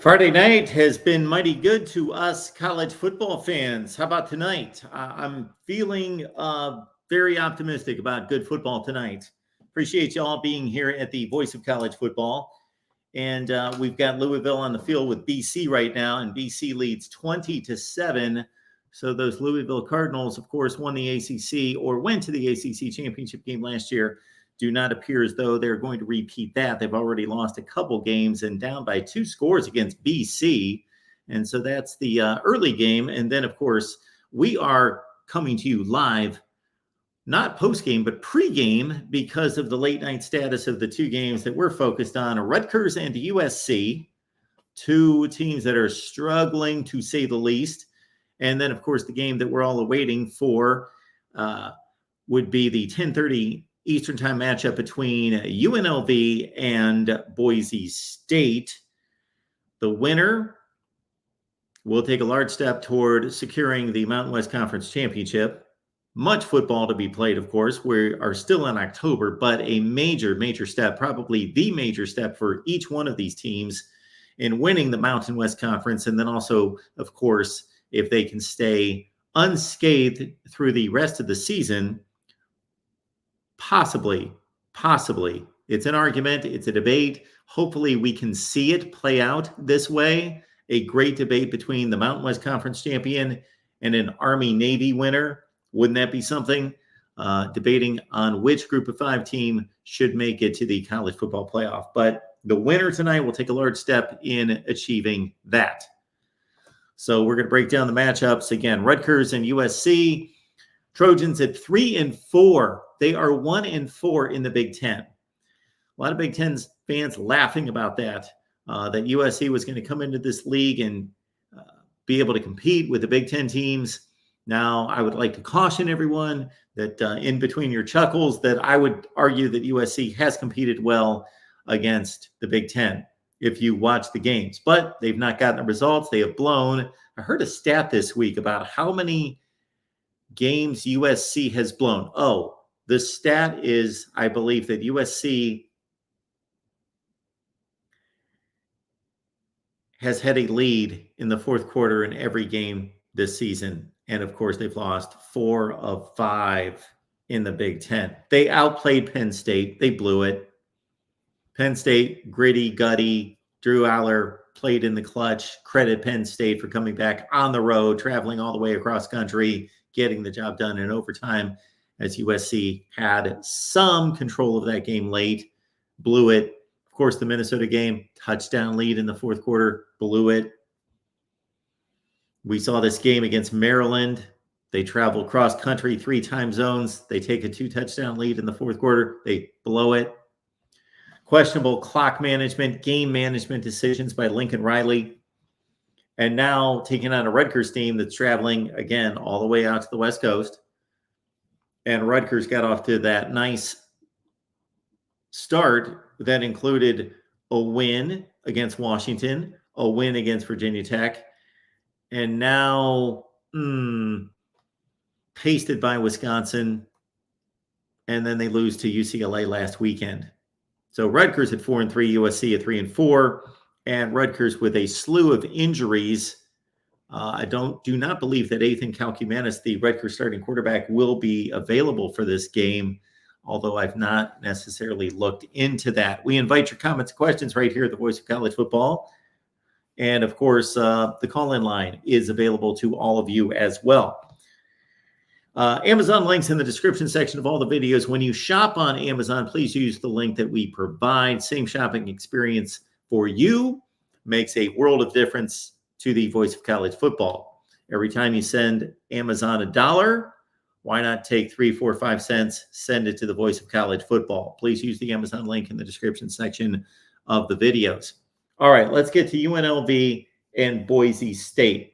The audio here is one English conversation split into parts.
Friday night has been mighty good to us college football fans. How about tonight? I'm feeling very optimistic about good football tonight. Appreciate you all being here at the Voice of College Football. And we've got Louisville on the field with BC right now, and BC leads 20-7. So those Louisville Cardinals, of course, won the ACC or went to the ACC championship game last year. Do not appear as though they're going to repeat that. They've already lost a couple games and down by 2 scores against BC. And so that's the early game. And then, of course, we are coming to you live, not post-game, but pre-game because of the late night status of the 2 games that we're focused on, Rutgers and USC, 2 teams that are struggling to say the least. And then, of course, the game that we're all awaiting for would be the 10:30 Eastern time matchup between UNLV and Boise State. The winner will take a large step toward securing the Mountain West Conference Championship. Much football to be played, of course. We are still in October, but a major step, probably the major step for each one of these teams in winning the Mountain West Conference. And then also, of course, if they can stay unscathed through the rest of the season, Possibly. It's an argument. It's a debate. Hopefully we can see it play out this way. A great debate between the Mountain West Conference champion and an Army-Navy winner. Wouldn't that be something? Debating on which group of 5 team should make it to the college football playoff. But the winner tonight will take a large step in achieving that. So we're going to break down the matchups. Again, Rutgers and USC. Trojans at 3-4. They are 1-4 in the Big Ten. A lot of Big Ten fans laughing about that USC was going to come into this league and be able to compete with the Big Ten teams. Now, I would like to caution everyone that in between your chuckles, that I would argue that USC has competed well against the Big Ten if you watch the games. But they've not gotten the results. They have blown. I heard a stat this week about how many games USC has blown. Oh, the stat is, I believe, that USC has had a lead in the fourth quarter in every game this season. And, of course, they've lost 4 of 5 in the Big Ten. They outplayed Penn State. They blew it. Penn State, gritty, gutty. Drew Aller played in the clutch. Credit Penn State for coming back on the road, traveling all the way across country, getting the job done in overtime, as USC had some control of that game late, blew it. Of course, the Minnesota game, touchdown lead in the fourth quarter, blew it. We saw this game against Maryland. They travel cross country 3 time zones. They take a 2-touchdown lead in the fourth quarter. They blow it. Questionable clock management, game management decisions by Lincoln Riley. And now taking on a Rutgers team that's traveling, again, all the way out to the West Coast. And Rutgers got off to that nice start that included a win against Washington, a win against Virginia Tech, and now pasted by Wisconsin, and then they lose to UCLA last weekend. So Rutgers at 4-3, USC at 3-4, and Rutgers with a slew of injuries. I do not believe that Ethan Kalkumanis, the Rutgers starting quarterback, will be available for this game, although I've not necessarily looked into that. We invite your comments and questions right here at the Voice of College Football. And, of course, the call-in line is available to all of you as well. Amazon links in the description section of all the videos. When you shop on Amazon, please use the link that we provide. Same shopping experience for you. Makes a world of difference to the Voice of College Football. Every time you send Amazon $1, why not take 3, 4, 5 cents, send it to the Voice of College Football? Please use the Amazon link in the description section of the videos. All right, let's get to UNLV and Boise State.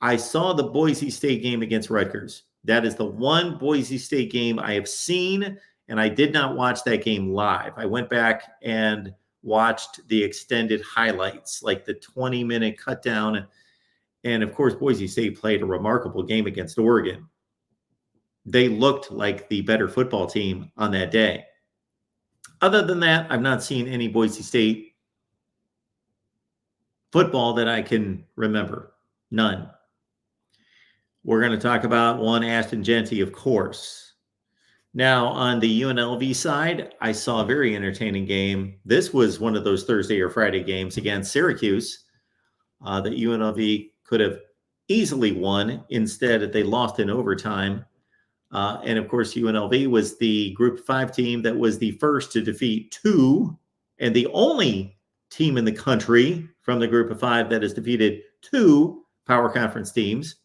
I saw the Boise State game against Rutgers. That is the one Boise State game I have seen, and I did not watch that game live. I went back and watched the extended highlights, like the 20-minute cut down. And, of course, Boise State played a remarkable game against Oregon. They looked like the better football team on that day. Other than that, I've not seen any Boise State football that I can remember. None. We're going to talk about one Ashton Jeanty, of course. Now, on the UNLV side, I saw a very entertaining game. This was one of those Thursday or Friday games against Syracuse that UNLV could have easily won. Instead, they lost in overtime. And of course, UNLV was the Group 5 team that was the first to defeat 2 and the only team in the country from the Group of 5 that has defeated 2 power conference teams.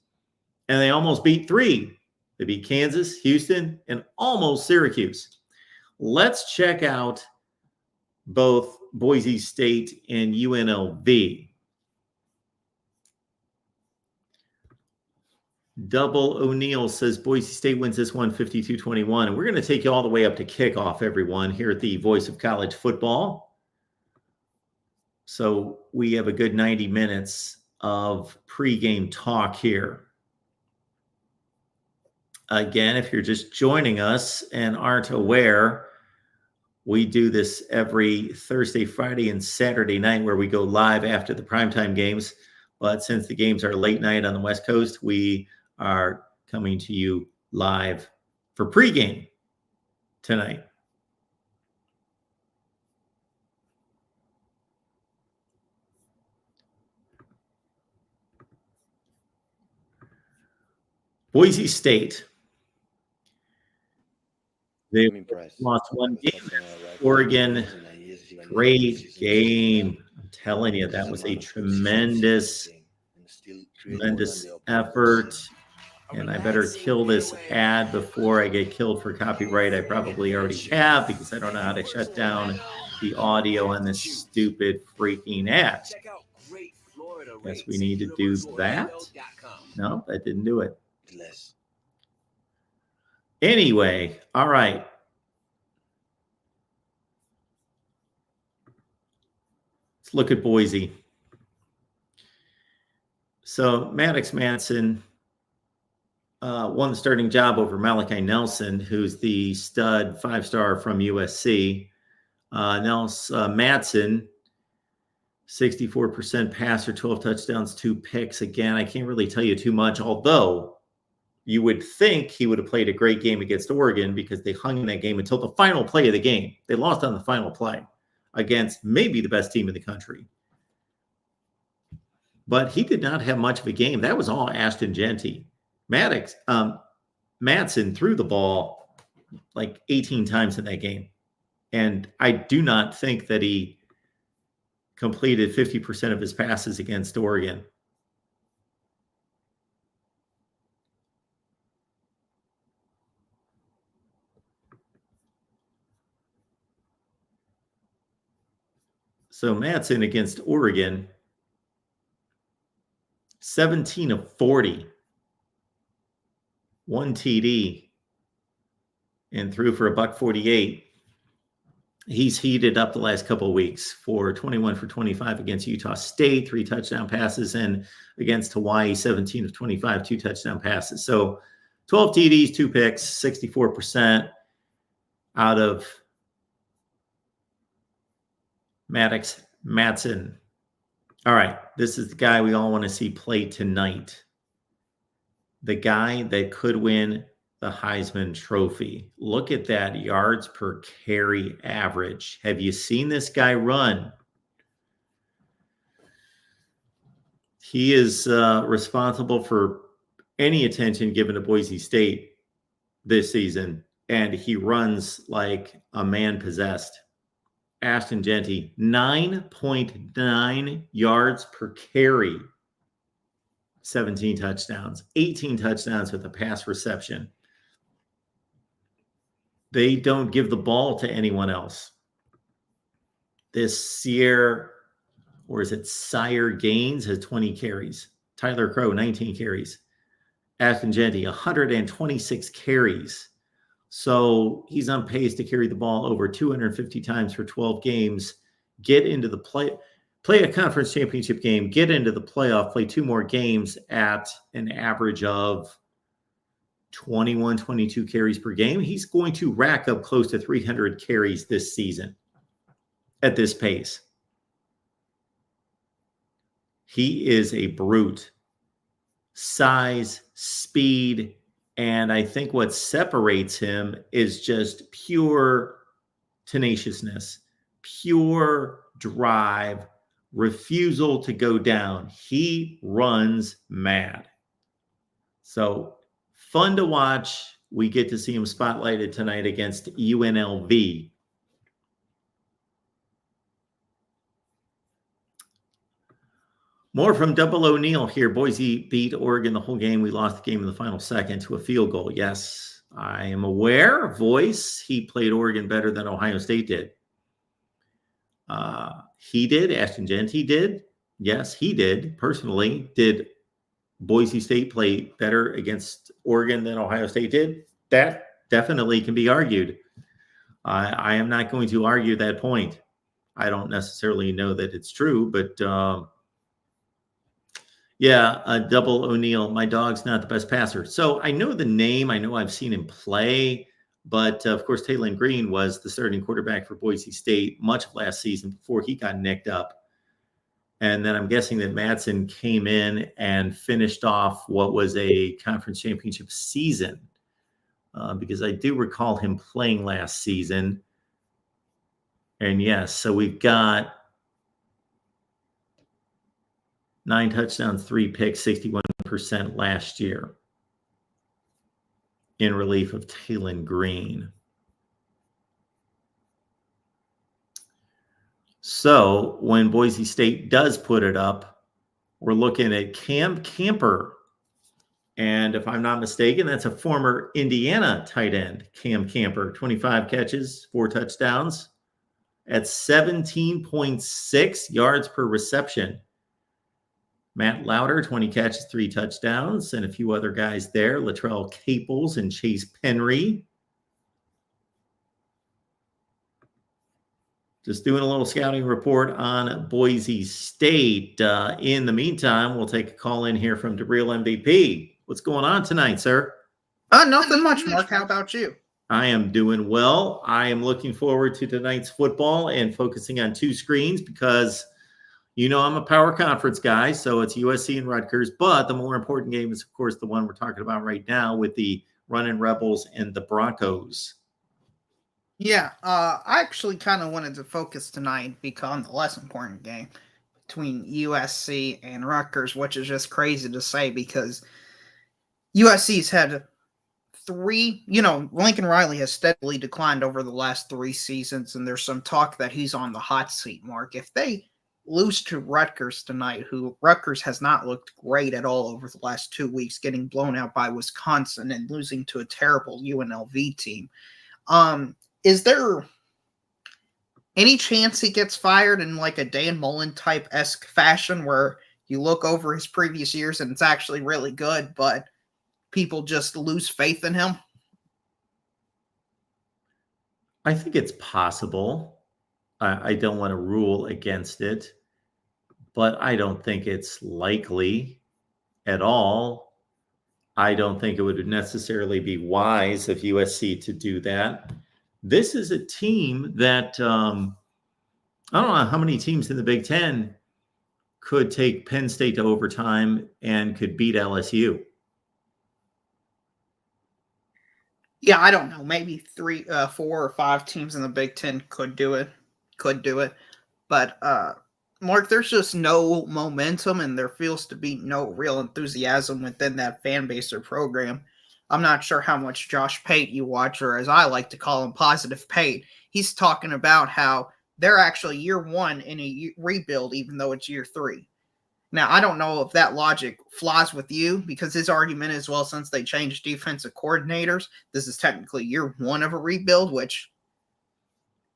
And they almost beat 3. They beat Kansas, Houston, and almost Syracuse. Let's check out both Boise State and UNLV. Double O'Neill says Boise State wins this one 52-21. And we're going to take you all the way up to kickoff, everyone, here at the Voice of College Football. So we have a good 90 minutes of pregame talk here. Again, if you're just joining us and aren't aware, we do this every Thursday, Friday, and Saturday night where we go live after the primetime games. But since the games are late night on the West Coast, we are coming to you live for pregame tonight. Boise State. They lost one game. Oregon, great game. I'm telling you, that was a tremendous effort. And I better kill this ad before I get killed for copyright. I probably already have because I don't know how to shut down the audio on this stupid freaking ad. Guess we need to do that. No, that didn't do it. Anyway, all right. Let's look at Boise. So Maddox Matson won the starting job over Malachi Nelson, who's the stud 5-star from USC. Matson, 64% passer, 12 touchdowns, 2 picks. Again, I can't really tell you too much, although you would think he would have played a great game against Oregon because they hung in that game until the final play of the game. They lost on the final play against maybe the best team in the country. But he did not have much of a game. That was all Ashton Jeanty. Matson threw the ball like 18 times in that game. And I do not think that he completed 50% of his passes against Oregon. So Matson against Oregon, 17 of 40, 1 TD, and threw for $148. He's heated up the last couple of weeks for 21 for 25 against Utah State, 3 touchdown passes, and against Hawaii, 17 of 25, 2 touchdown passes. So 12 TDs, 2 picks, 64% out of Maddox Matson. All right, this is the guy we all want to see play tonight. The guy that could win the Heisman Trophy. Look at that yards per carry average. Have you seen this guy run? He is responsible for any attention given to Boise State this season, and he runs like a man possessed. Ashton Jeanty, 9.9 yards per carry, 17 touchdowns, 18 touchdowns with a pass reception. They don't give the ball to anyone else. This Sire Gaines has 20 carries. Tyler Crow, 19 carries. Ashton Jeanty, 126 carries. So he's on pace to carry the ball over 250 times for 12 games, get into the play a conference championship game, get into the playoff, play 2 more games at an average of 21, 22 carries per game. He's going to rack up close to 300 carries this season at this pace. He is a brute. Size, speed, and I think what separates him is just pure tenaciousness, pure drive, refusal to go down. He runs mad. So fun to watch. We get to see him spotlighted tonight against UNLV. More from Double O'Neill here. Boise beat Oregon the whole game. We lost the game in the final second to a field goal. Yes, I am aware. Voice, he played Oregon better than Ohio State did. He did. Ashton Jeanty did. Yes, he did. Personally, did Boise State play better against Oregon than Ohio State did? That definitely can be argued. I am not going to argue that point. I don't necessarily know that it's true, but Double O'Neill, my dog's not the best passer. So I know the name. I know I've seen him play. But, of course, Taylon Green was the starting quarterback for Boise State much of last season before he got nicked up. And then I'm guessing that Madsen came in and finished off what was a conference championship season, because I do recall him playing last season. And, yes, so we've got 9 touchdowns, 3 picks, 61% last year in relief of Taylon Green. So when Boise State does put it up, we're looking at Cam Camper. And if I'm not mistaken, that's a former Indiana tight end, Cam Camper. 25 catches, 4 touchdowns at 17.6 yards per reception. Matt Lauder, 20 catches, 3 touchdowns, and a few other guys there. Latrell Caples and Chase Penry. Just doing a little scouting report on Boise State. In the meantime, we'll take a call in here from DeBreal MVP. What's going on tonight, sir? Nothing much, Mark. How about you? I am doing well. I am looking forward to tonight's football and focusing on 2 screens because you know I'm a power conference guy, so it's USC and Rutgers. But the more important game is, of course, the one we're talking about right now with the Runnin' Rebels and the Broncos. Yeah, I actually kind of wanted to focus tonight on the less important game between USC and Rutgers, which is just crazy to say because USC's had 3, Lincoln Riley has steadily declined over the last 3 seasons, and there's some talk that he's on the hot seat, Mark. If they lose to Rutgers tonight, who Rutgers has not looked great at all over the last 2 weeks, getting blown out by Wisconsin and losing to a terrible UNLV team. Is there any chance he gets fired in like a Dan Mullen type-esque fashion where you look over his previous years and it's actually really good, but people just lose faith in him? I think it's possible. I don't want to rule against it, but I don't think it's likely at all. I don't think it would necessarily be wise of USC to do that. This is a team that I don't know how many teams in the Big Ten could take Penn State to overtime and could beat LSU. Yeah, I don't know. Maybe 3, 4, or 5 teams in the Big Ten could do it. But Mark, there's just no momentum, and there feels to be no real enthusiasm within that fan base or program. I'm not sure how much Josh Pate you watch, or as I like to call him, Positive Pate. He's talking about how they're actually year 1 in a rebuild, even though it's year 3. Now, I don't know if that logic flies with you, because his argument is, well, since they changed defensive coordinators, this is technically year 1 of a rebuild, which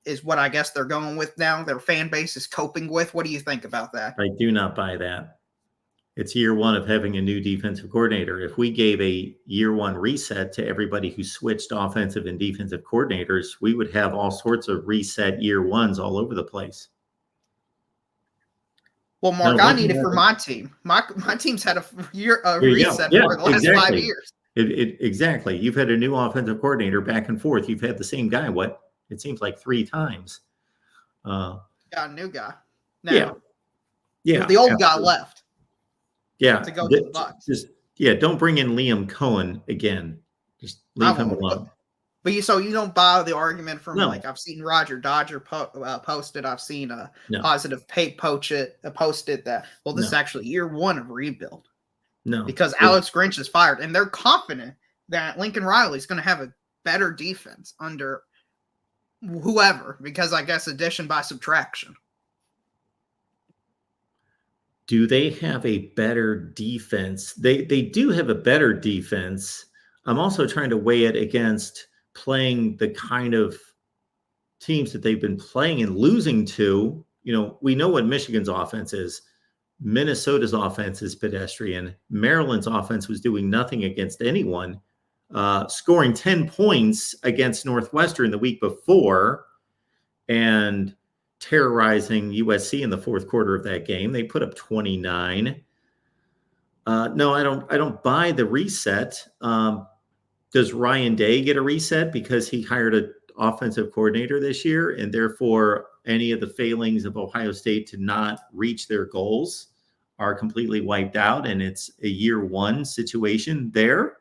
is what I guess they're going with now. Their fan base is coping with. What do you think about that? I do not buy that. It's year 1 of having a new defensive coordinator. If we gave a year 1 reset to everybody who switched offensive and defensive coordinators, we would have all sorts of reset year 1s all over the place. Well, Mark, I need it for my team. My team's had a reset for the last 5 years. Exactly. You've had a new offensive coordinator back and forth. You've had the same guy, it seems like 3 times. Got a new guy. Now, yeah. The old guy left. Yeah. to go to the Bucks. Don't bring in Liam Cohen again. Just leave him alone. But you don't buy the argument from No. I've seen Roger Dodger posted. I've seen No. Positive Pate posted that. Well, this is actually year one of rebuild. No, because Alex Grinch is fired, and they're confident that Lincoln Riley is going to have a better defense under whoever. Because I guess addition by subtraction. Do they have a better defense? They do have a better defense. I'm also trying to weigh it against playing the kind of teams that they've been playing and losing to. We know what Michigan's offense is. Minnesota's offense is pedestrian. Maryland's offense was doing nothing against anyone, scoring 10 points against Northwestern the week before and terrorizing USC in the fourth quarter of that game. They put up 29. No, I don't buy the reset. Does Ryan Day get a reset because he hired an offensive coordinator this year, and therefore any of the failings of Ohio State to not reach their goals are completely wiped out, and it's a year one situation there?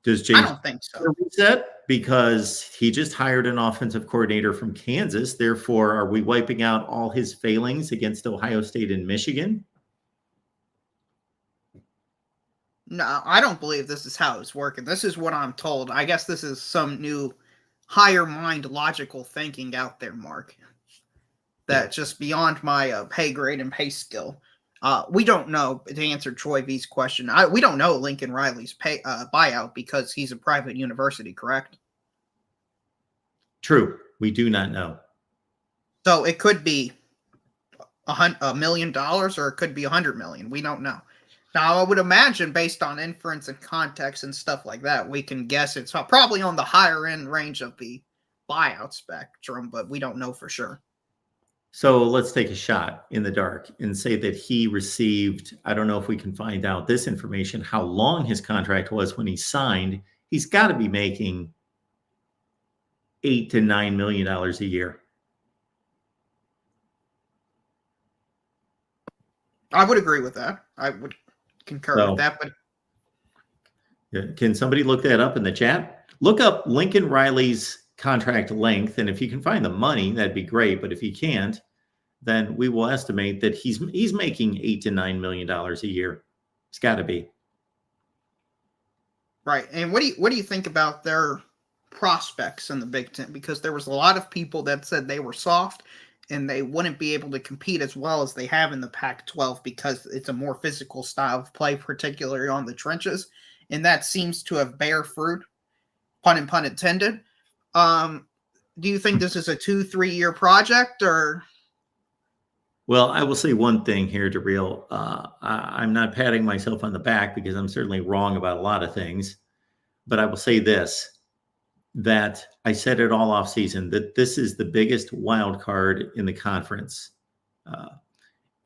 Does James I don't think so. get a reset because he just hired an offensive coordinator from Kansas? Therefore, are we wiping out all his failings against Ohio State and Michigan? No, I don't believe this is how it's working. This is what I'm told. I guess this is some new higher mind logical thinking out there, Mark. That's just beyond my pay grade and pay skill. We don't know, to answer Troy V's question, we don't know Lincoln Riley's buyout because he's a private university, correct? True. We do not know. So it could be $1 million or it could be $100 million. We don't know. Now, I would imagine based on inference and context and stuff like that, we can guess it's probably on the higher end range of the buyout spectrum, but we don't know for sure. So let's take a shot in the dark and say that he received, I don't know if we can find out this information, how long his contract was when he signed. He's got to be making $8 to $9 million a year. I would agree with that. I would concur with that. But can somebody look that up in the chat? Look up Lincoln Riley's contract length, and if you can find the money, that'd be great. But if you can't, then we will estimate that he's making $8 to $9 million a year. It's got to be. Right. And what do you think about their prospects in the Big Ten? Because there was a lot of people that said they were soft and they wouldn't be able to compete as well as they have in the Pac-12 because it's a more physical style of play, particularly on the trenches. And that seems to have bear fruit, pun intended. Do you think this is a 2-3 year project or? Well, I will say one thing here, Darrell. I'm not patting myself on the back because I'm certainly wrong about a lot of things, but I will say this, that I said it all off season, that this is the biggest wild card in the conference.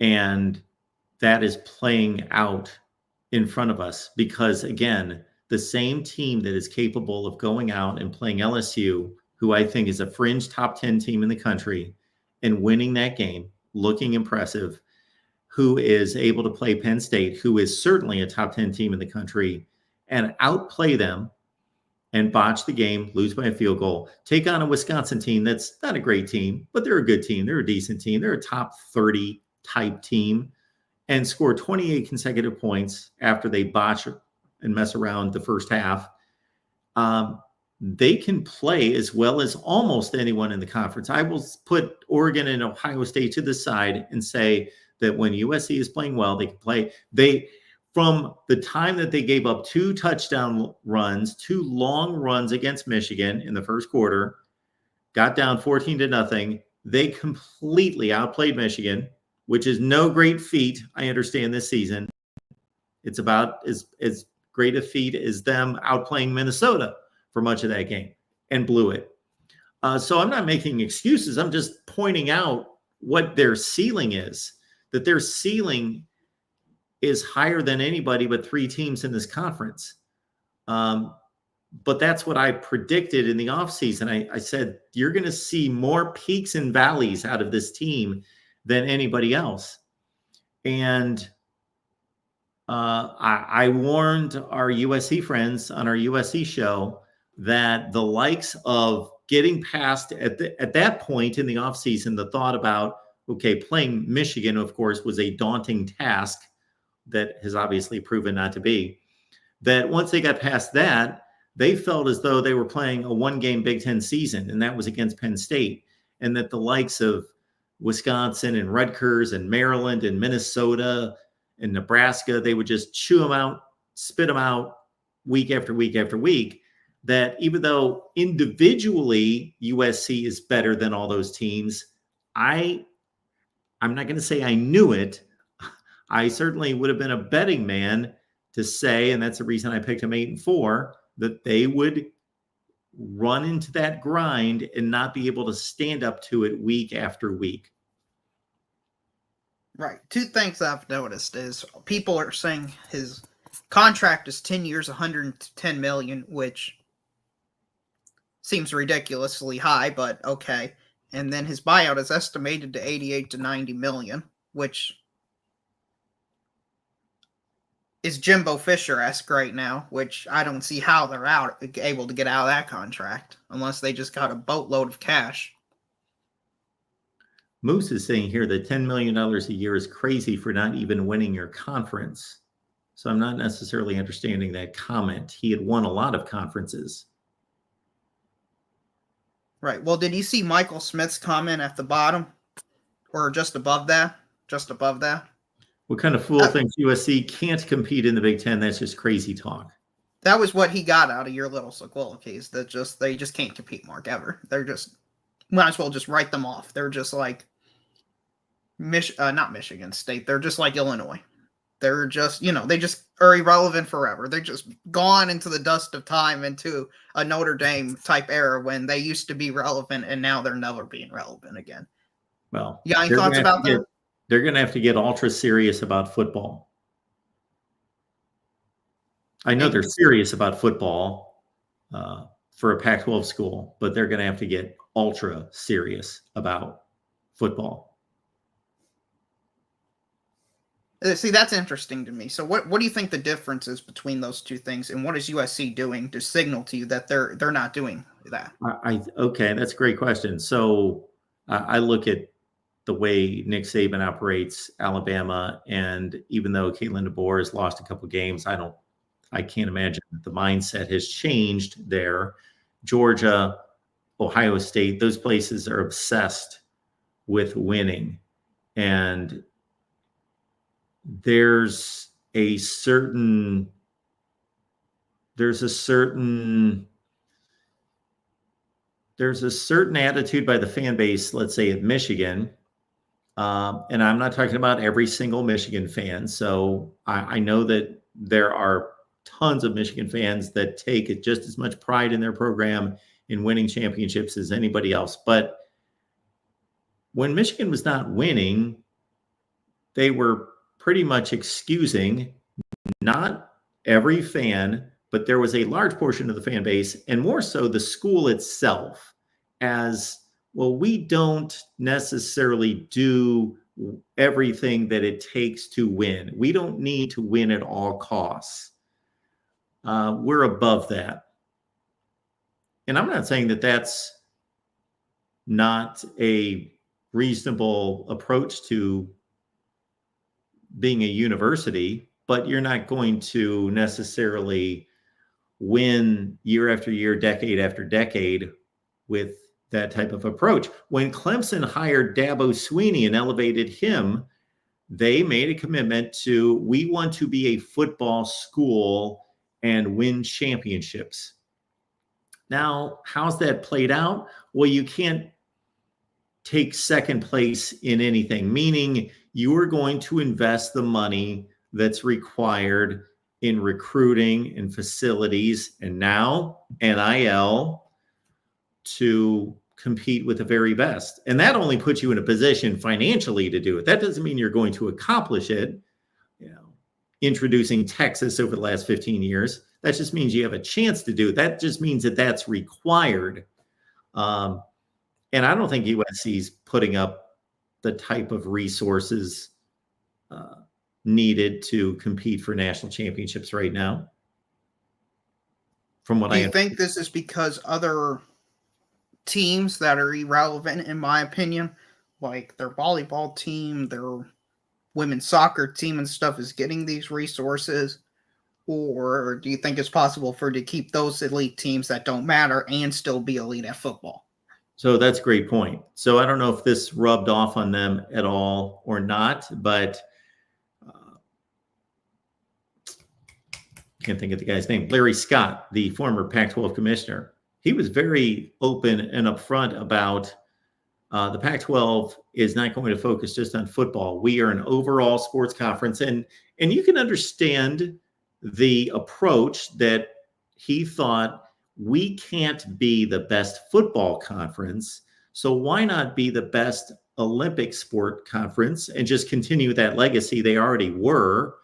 And that is playing out in front of us because, again, the same team that is capable of going out and playing LSU, who I think is a fringe top 10 team in the country, and winning that game, looking impressive, who is able to play Penn State, who is certainly a top 10 team in the country, and outplay them and botch the game, lose by a field goal, take on a Wisconsin team that's not a great team, but they're a good team. They're a decent team. They're a top 30 type team, and score 28 consecutive points after they botch and mess around the first half. They can play as well as almost anyone in the conference. I will put Oregon and Ohio State to the side and say that when USC is playing well, they can play. From the time that they gave up 2 touchdown runs, 2 long runs against Michigan in the first quarter, got down 14-0. They completely outplayed Michigan, which is no great feat, I understand, this season. It's about as great a feat as them outplaying Minnesota for much of that game, and blew it. So I'm not making excuses. I'm just pointing out what their ceiling is, that their ceiling is higher than anybody but 3 teams in this conference. But that's what I predicted in the offseason. I said, you're going to see more peaks and valleys out of this team than anybody else. And I warned our USC friends on our USC show that the likes of getting past at that point in the offseason, the thought about, okay, playing Michigan, of course, was a daunting task that has obviously proven not to be. That once they got past that, they felt as though they were playing a one-game Big Ten season, and that was against Penn State, and that the likes of Wisconsin and Rutgers and Maryland and Minnesota and Nebraska, they would just chew them out, spit them out week after week after week, that even though individually USC is better than all those teams, I'm not going to say I knew it. I certainly would have been a betting man to say, and that's the reason I picked them 8-4, that they would run into that grind and not be able to stand up to it week after week. Right. Two things I've noticed is people are saying his contract is 10 years, $110 million, which seems ridiculously high, but okay. And then his buyout is estimated to 88 to 90 million, which is Jimbo Fisher-esque right now, which I don't see how they're able to get out of that contract unless they just got a boatload of cash. Moose is saying here that $10 million a year is crazy for not even winning your conference. So I'm not necessarily understanding that comment. He had won a lot of conferences. Right. Well, did you see Michael Smith's comment at the bottom or just above that? Just above that? What kind of fool thinks USC can't compete in the Big Ten? That's just crazy talk. That was what he got out of your little soliloquies. That they just can't compete, Mark, ever. They're just might as well just write them off. They're just like not Michigan State. They're just like Illinois. They're just, they just are irrelevant forever. They're just gone into the dust of time, into a Notre Dame type era when they used to be relevant and now they're never being relevant again. Well, you got any thoughts about that? They're going to have to get ultra serious about football. I know they're serious about football for a Pac-12 school, but they're going to have to get ultra serious about football. See, that's interesting to me. So what do you think the difference is between those two things, and what is USC doing to signal to you that they're not doing that? Okay, that's a great question. So I look at the way Nick Saban operates Alabama, and even though Caitlin DeBoer has lost a couple games, I can't imagine that the mindset has changed there. Georgia, Ohio State, those places are obsessed with winning, and there's a certain attitude by the fan base, let's say at Michigan, and I'm not talking about every single Michigan fan. So I know that there are tons of Michigan fans that take just as much pride in their program in winning championships as anybody else. But when Michigan was not winning, they were pretty much excusing, not every fan, but there was a large portion of the fan base, and more so the school itself, as, well, we don't necessarily do everything that it takes to win. We don't need to win at all costs. We're above that. And I'm not saying that that's not a reasonable approach to being a university, but you're not going to necessarily win year after year, decade after decade with that type of approach. When Clemson hired Dabo Swinney and elevated him, they made a commitment to, we want to be a football school and win championships. Now, how's that played out? Well, you can't take second place in anything, meaning you are going to invest the money that's required in recruiting and facilities and now NIL to compete with the very best. And that only puts you in a position financially to do it. That doesn't mean you're going to accomplish it. Introducing Texas over the last 15 years, that just means you have a chance to do it. That just means that that's required. And I don't think USC is putting up the type of resources needed to compete for national championships right now. From what Do you think this is because other teams that are irrelevant, in my opinion, like their volleyball team, their women's soccer team and stuff, is getting these resources? Or do you think it's possible for to keep those elite teams that don't matter and still be elite at football? So that's a great point. So I don't know if this rubbed off on them at all or not, but can't think of the guy's name. Larry Scott, the former Pac-12 commissioner, he was very open and upfront about the Pac-12 is not going to focus just on football. We are an overall sports conference, and you can understand the approach that he thought, we can't be the best football conference, so why not be the best Olympic sport conference and just continue that legacy they already were?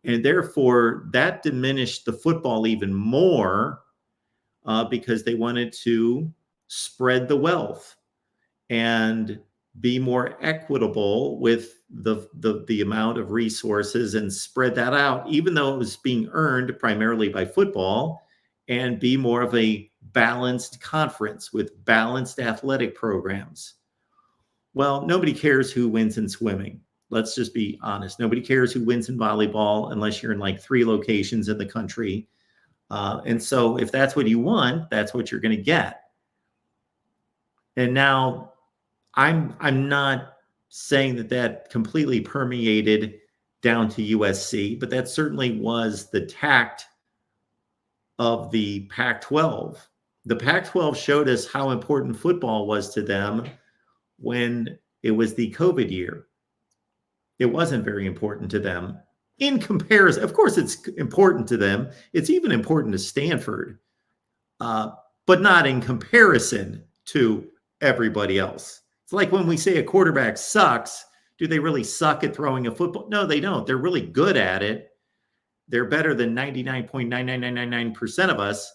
And therefore, that diminished the football even more because they wanted to spread the wealth and be more equitable with the amount of resources and spread that out, even though it was being earned primarily by football, and be more of a balanced conference with balanced athletic programs. Well, nobody cares who wins in swimming. Let's just be honest. Nobody cares who wins in volleyball unless you're in like 3 locations in the country. And so if that's what you want, that's what you're going to get. And now I'm not saying that completely permeated down to USC, but that certainly was the tact of the Pac-12. The Pac-12 showed us how important football was to them when it was the COVID year. It wasn't very important to them in comparison. Of course, it's important to them. It's even important to Stanford, but not in comparison to everybody else. It's like when we say a quarterback sucks, do they really suck at throwing a football? No, they don't. They're really good at it. They're better than 99.99999% of us.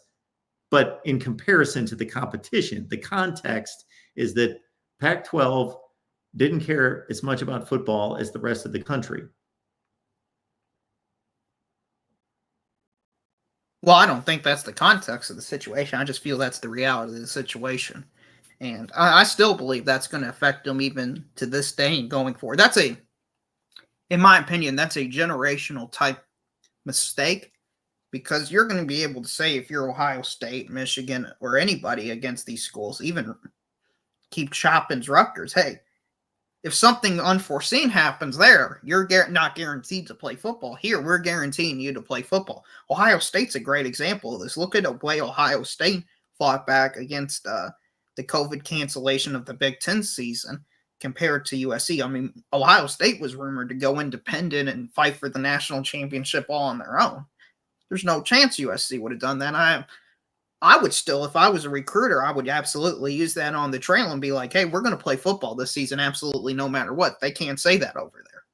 But in comparison to the competition, the context is that Pac-12 didn't care as much about football as the rest of the country. Well, I don't think that's the context of the situation. I just feel that's the reality of the situation. And I still believe that's going to affect them even to this day and going forward. In my opinion, that's a generational type mistake, because you're going to be able to say, if you're Ohio State, Michigan, or anybody against these schools, even keep chopping Rutgers, hey, if something unforeseen happens there, you're not guaranteed to play football. Here, we're guaranteeing you to play football. Ohio State's a great example of this. Look at the way Ohio State fought back against the COVID cancellation of the Big Ten season compared to USC. I mean, Ohio State was rumored to go independent and fight for the national championship all on their own. There's no chance USC would have done that. I would still, if I was a recruiter, I would absolutely use that on the trail and be like, hey, we're going to play football this season, absolutely no matter what. They can't say that over there.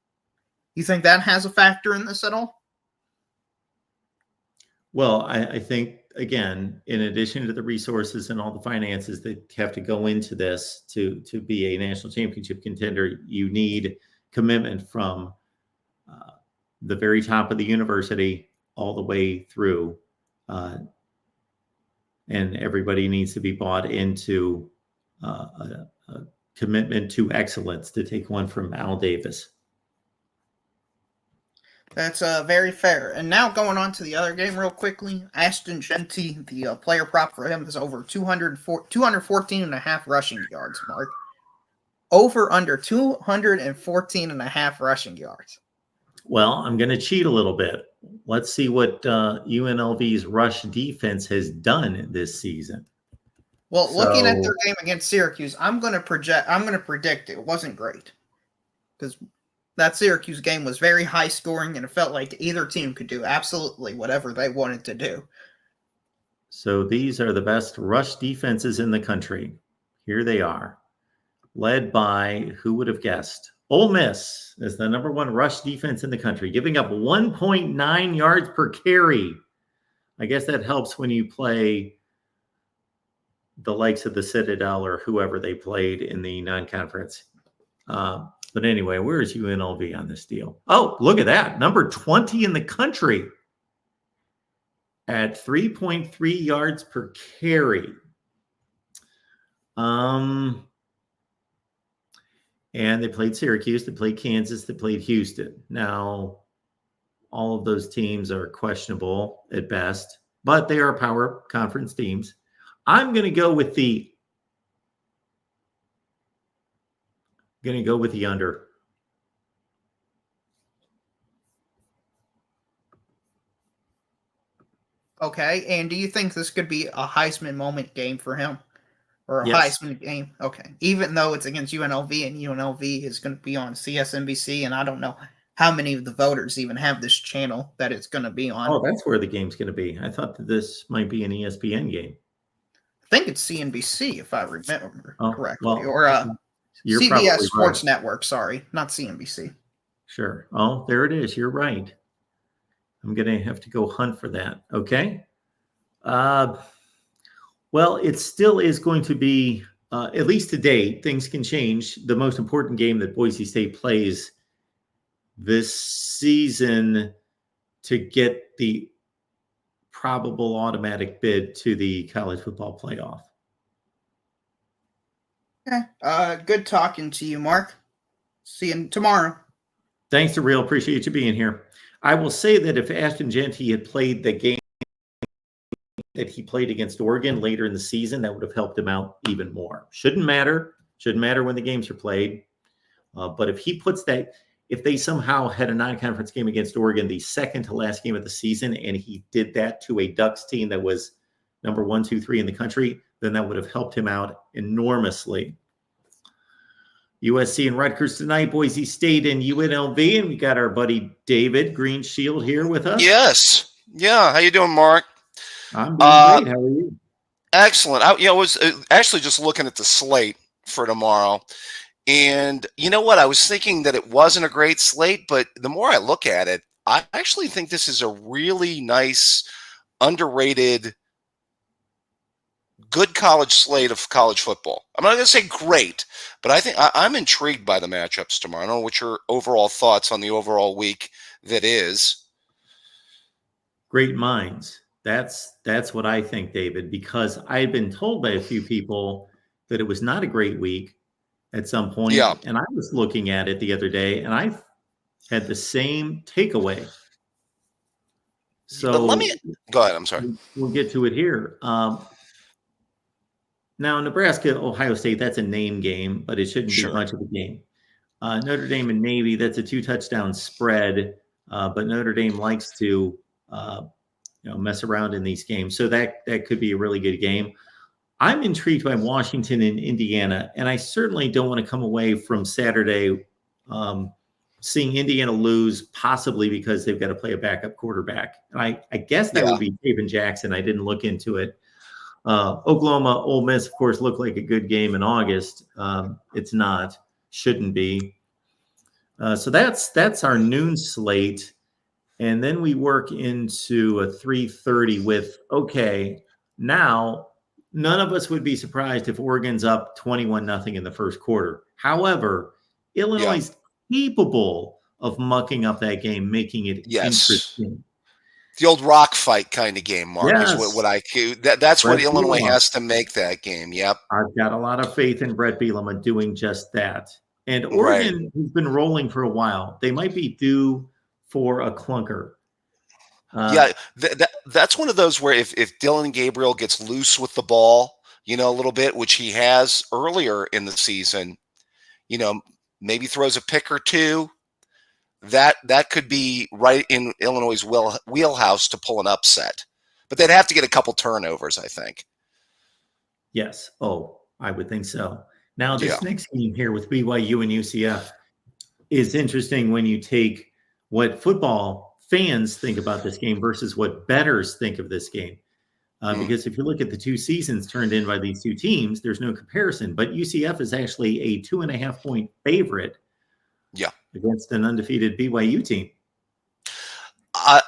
You think that has a factor in this at all? Well, I think, again, in addition to the resources and all the finances that have to go into this to be a national championship contender, you need commitment from the very top of the university all the way through. And everybody needs to be bought into a commitment to excellence, to take one from Al Davis. That's very fair. And now going on to the other game real quickly, Ashton Jeanty, the player prop for him is over 214 and a half rushing yards, Mark. Over under 214 and a half rushing yards. Well, I'm going to cheat a little bit. Let's see what UNLV's rush defense has done this season. Well, looking at their game against Syracuse, I'm going to predict it wasn't great, because that Syracuse game was very high scoring, and it felt like either team could do absolutely whatever they wanted to do. So these are the best rush defenses in the country. Here they are, led by, who would have guessed? Ole Miss is the number 1 rush defense in the country, giving up 1.9 yards per carry. I guess that helps when you play the likes of the Citadel or whoever they played in the non-conference. But anyway, where is UNLV on this deal? Oh, look at that. Number 20 in the country at 3.3 yards per carry. And they played Syracuse, they played Kansas, they played Houston. Now, all of those teams are questionable at best, but they are power conference teams. I'm going to go with the under. Okay, and do you think this could be a Heisman moment game for him? Or a Yes. Heisman game? Okay. Even though it's against UNLV, and UNLV is going to be on CSNBC, and I don't know how many of the voters even have this channel that it's going to be on. Oh, that's where the game's going to be. I thought that this might be an ESPN game. I think it's CNBC, if I remember correctly. Well, or you're CBS Sports right. Network, sorry, not CNBC. Sure. Oh, there it is. You're right. I'm going to have to go hunt for that. Okay. Well, it still is going to be, at least to date, things can change. The most important game that Boise State plays this season to get the probable automatic bid to the college football playoff. Okay. Good talking to you, Mark. See you tomorrow. Thanks, Real. Appreciate you being here. I will say that if Ashton Jeanty had played the game that he played against Oregon later in the season, that would have helped him out even more. Shouldn't matter when the games are played. But if he puts that, if they somehow had a non-conference game against Oregon, the second to last game of the season, and he did that to a Ducks team that was number 1, 2, 3 in the country, then that would have helped him out enormously. USC and Rutgers tonight, Boise State and UNLV, and we got our buddy David Greenshield here with us. Yes. Yeah. How you doing, Mark? I'm doing great. How are you? Excellent. I was actually just looking at the slate for tomorrow. And you know what? I was thinking that it wasn't a great slate, but the more I look at it, I actually think this is a really nice, underrated, good college slate of college football. I'm not going to say great, but I think I'm intrigued by the matchups tomorrow. I don't know what your overall thoughts on the overall week that is. Great minds. That's what I think, David, because I had been told by a few people that it was not a great week at some point. Yeah. And I was looking at it the other day, and I had the same takeaway. So but let me go ahead. I'm sorry. We'll get to it here. Now, Nebraska, Ohio State, that's a name game, but it shouldn't be much of a game. Notre Dame and Navy, that's a 2-touchdown spread, but Notre Dame likes to mess around in these games. So that could be a really good game. I'm intrigued by Washington and Indiana, and I certainly don't want to come away from Saturday seeing Indiana lose, possibly because they've got to play a backup quarterback. And I guess that would be Taven Jackson. I didn't look into it. Oklahoma, Ole Miss, of course, looked like a good game in August. It's not, shouldn't be. So that's our noon slate. And then we work into a 3:30 with, okay, now none of us would be surprised if Oregon's up 21-0 in the first quarter. However, Illinois is capable of mucking up that game, making it interesting. The old rock fight kind of game, Mark, is what that's what Illinois has to make that game. Yep. I've got a lot of faith in Brett Bielema doing just that. And Oregon has been rolling for a while. They might be due for a clunker. That's one of those where if Dylan Gabriel gets loose with the ball, a little bit, which he has earlier in the season, maybe throws a pick or two, that could be right in Illinois' wheelhouse to pull an upset. But they'd have to get a couple turnovers, I think. Yes. Oh, I would think so. Now, this next game here with BYU and UCF is interesting when you take what football fans think about this game versus what bettors think of this game. Because if you look at the two seasons turned in by these two teams, there's no comparison. But UCF is actually a 2.5-point favorite against an undefeated BYU team.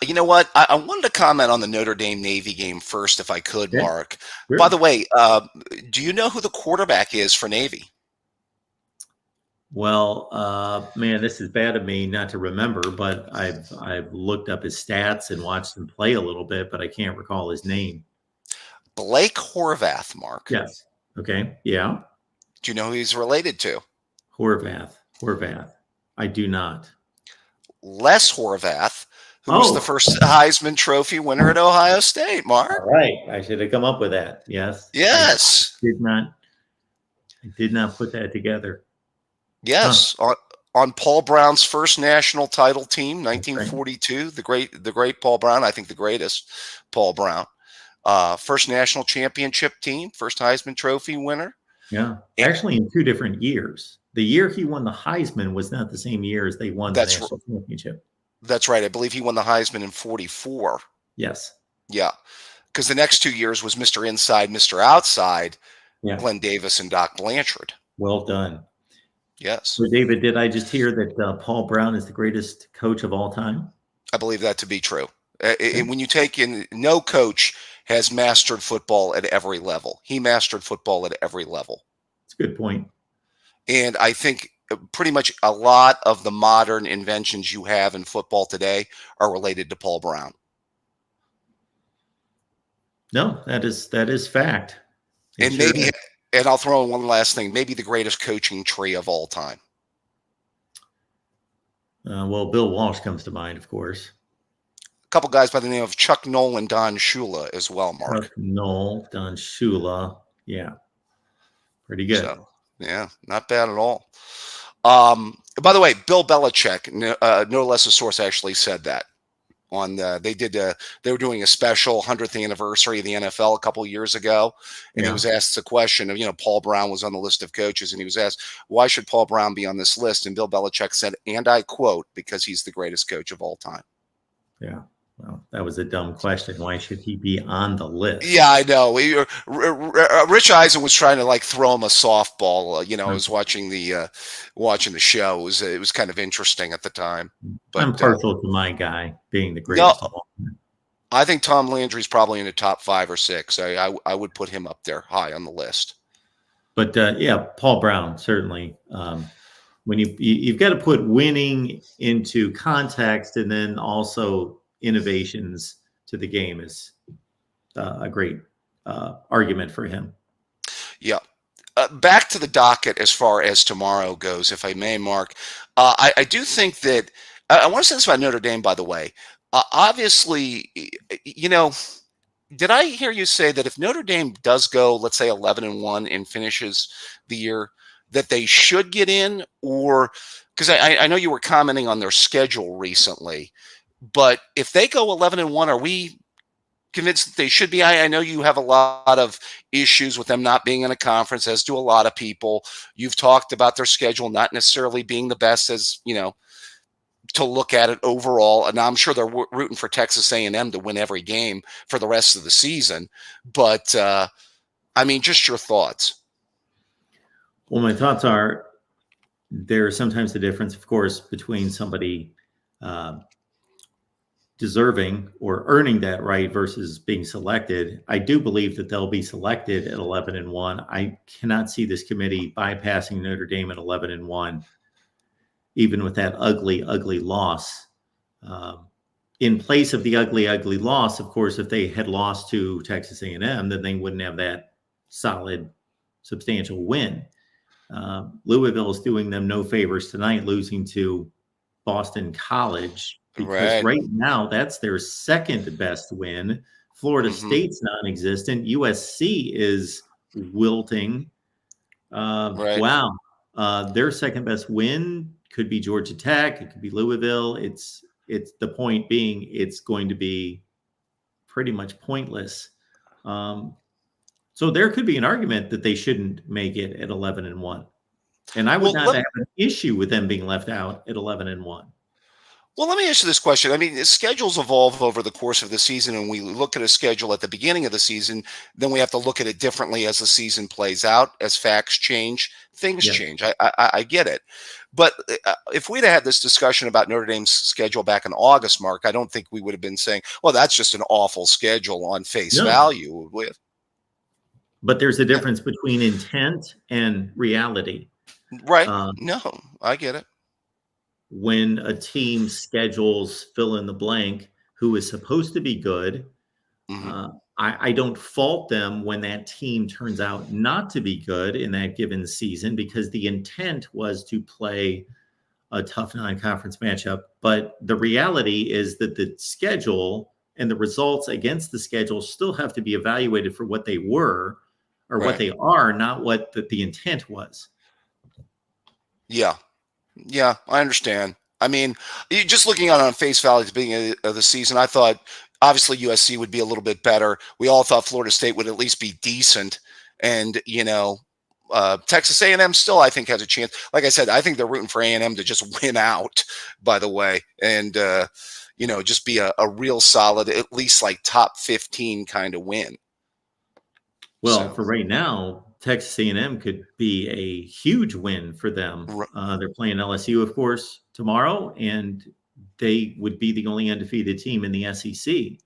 You know what? I wanted to comment on the Notre Dame Navy game first, if I could, Mark. Sure. By the way, do you know who the quarterback is for Navy? Well, man, this is bad of me not to remember, but I've looked up his stats and watched him play a little bit, but I can't recall his name. Blake Horvath, Mark. Yes. Okay. Yeah. Do you know who he's related to? Horvath. I do not. Les Horvath, who was the first Heisman Trophy winner at Ohio State, Mark. All right. I should have come up with that. Yes. Yes. I did not put that together. Yes. On Paul Brown's first national title team, 1942, the great Paul Brown, I think the greatest Paul Brown. First national championship team, first Heisman Trophy winner. Yeah. Actually, in 2 different years. The year he won the Heisman was not the same year as they won the national championship. That's right. I believe he won the Heisman in 44. Yes. Yeah. Because the next 2 years was Mr. Inside, Mr. Outside, yeah. Glenn Davis and Doc Blanchard. Well done. Yes. So, David, did I just hear that Paul Brown is the greatest coach of all time? I believe that to be true. And when you take in, no coach has mastered football at every level. He mastered football at every level. That's a good point. And I think pretty much a lot of the modern inventions you have in football today are related to Paul Brown. No, that is fact. And maybe, and I'll throw in one last thing, maybe the greatest coaching tree of all time. Well, Bill Walsh comes to mind, of course. A couple guys by the name of Chuck Noll and Don Shula as well, Mark. Chuck Noll, Don Shula. Yeah. Pretty good. So, yeah, not bad at all. By the way, Bill Belichick, no less a source, actually said that on they were doing a special 100th anniversary of the NFL a couple years ago, and he was asked the question of, Paul Brown was on the list of coaches, and he was asked, why should Paul Brown be on this list? And Bill Belichick said, and I quote, because he's the greatest coach of all time. Yeah. Well, that was a dumb question. Why should he be on the list? Yeah, I know. Rich Eisen was trying to throw him a softball. I was watching the show. It was kind of interesting at the time. But I'm partial to my guy being the greatest. No, I think Tom Landry's probably in the top 5 or 6. I would put him up there high on the list. But Paul Brown certainly. When you've got to put winning into context, and then also innovations to the game is a great argument for him. Yeah. Back to the docket as far as tomorrow goes, if I may, Mark. I do think that I want to say this about Notre Dame, by the way. Obviously, did I hear you say that if Notre Dame does go, let's say 11-1 and finishes the year, that they should get in? Or because I know you were commenting on their schedule recently. But if they go 11-1, are we convinced that they should be? I know you have a lot of issues with them not being in a conference, as do a lot of people. You've talked about their schedule not necessarily being the best, as to look at it overall. And I'm sure they're rooting for Texas A&M to win every game for the rest of the season. But just your thoughts. Well, my thoughts are there's sometimes the difference, of course, between somebody deserving or earning that right versus being selected. I do believe that they'll be selected at 11-1. I cannot see this committee bypassing Notre Dame at 11-1, even with that ugly, ugly loss. In place of the ugly, ugly loss, of course, if they had lost to Texas A&M, then they wouldn't have that solid, substantial win. Louisville is doing them no favors tonight, losing to Boston College. Because right now, that's their second best win. Florida State's non-existent. USC is wilting. Wow. Their second best win could be Georgia Tech. It could be Louisville. It's the point being it's going to be pretty much pointless. So there could be an argument that they shouldn't make it at 11-1. And I would not have an issue with them being left out at 11-1. Well, let me ask you this question. I mean, schedules evolve over the course of the season, and we look at a schedule at the beginning of the season. Then we have to look at it differently as the season plays out, as facts change, things change. I get it. But if we'd had this discussion about Notre Dame's schedule back in August, Mark, I don't think we would have been saying, well, that's just an awful schedule on face value. But there's a difference between intent and reality. Right. Uh, No, I get it. when a team schedules fill in the blank who is supposed to be good, Mhm. I don't fault them when that team turns out not to be good in that given season because the intent was to play a tough non-conference matchup. But the reality is that the schedule and the results against the schedule still have to be evaluated for what they were or what Right. they are, not what the intent was. Yeah. Yeah, I understand. I mean, just looking at it on face value at the beginning of the season, I thought obviously USC would be a little bit better. We all thought Florida State would at least be decent, and Texas A&M still I think has a chance. Like I said, I think they're rooting for A&M to just win out. By the way, and just be a real solid, at least like top 15 kind of win. Well, So for right now, Texas A&M could be a huge win for them. r- They're playing LSU, of course, tomorrow, and they would be the only undefeated team in the SEC.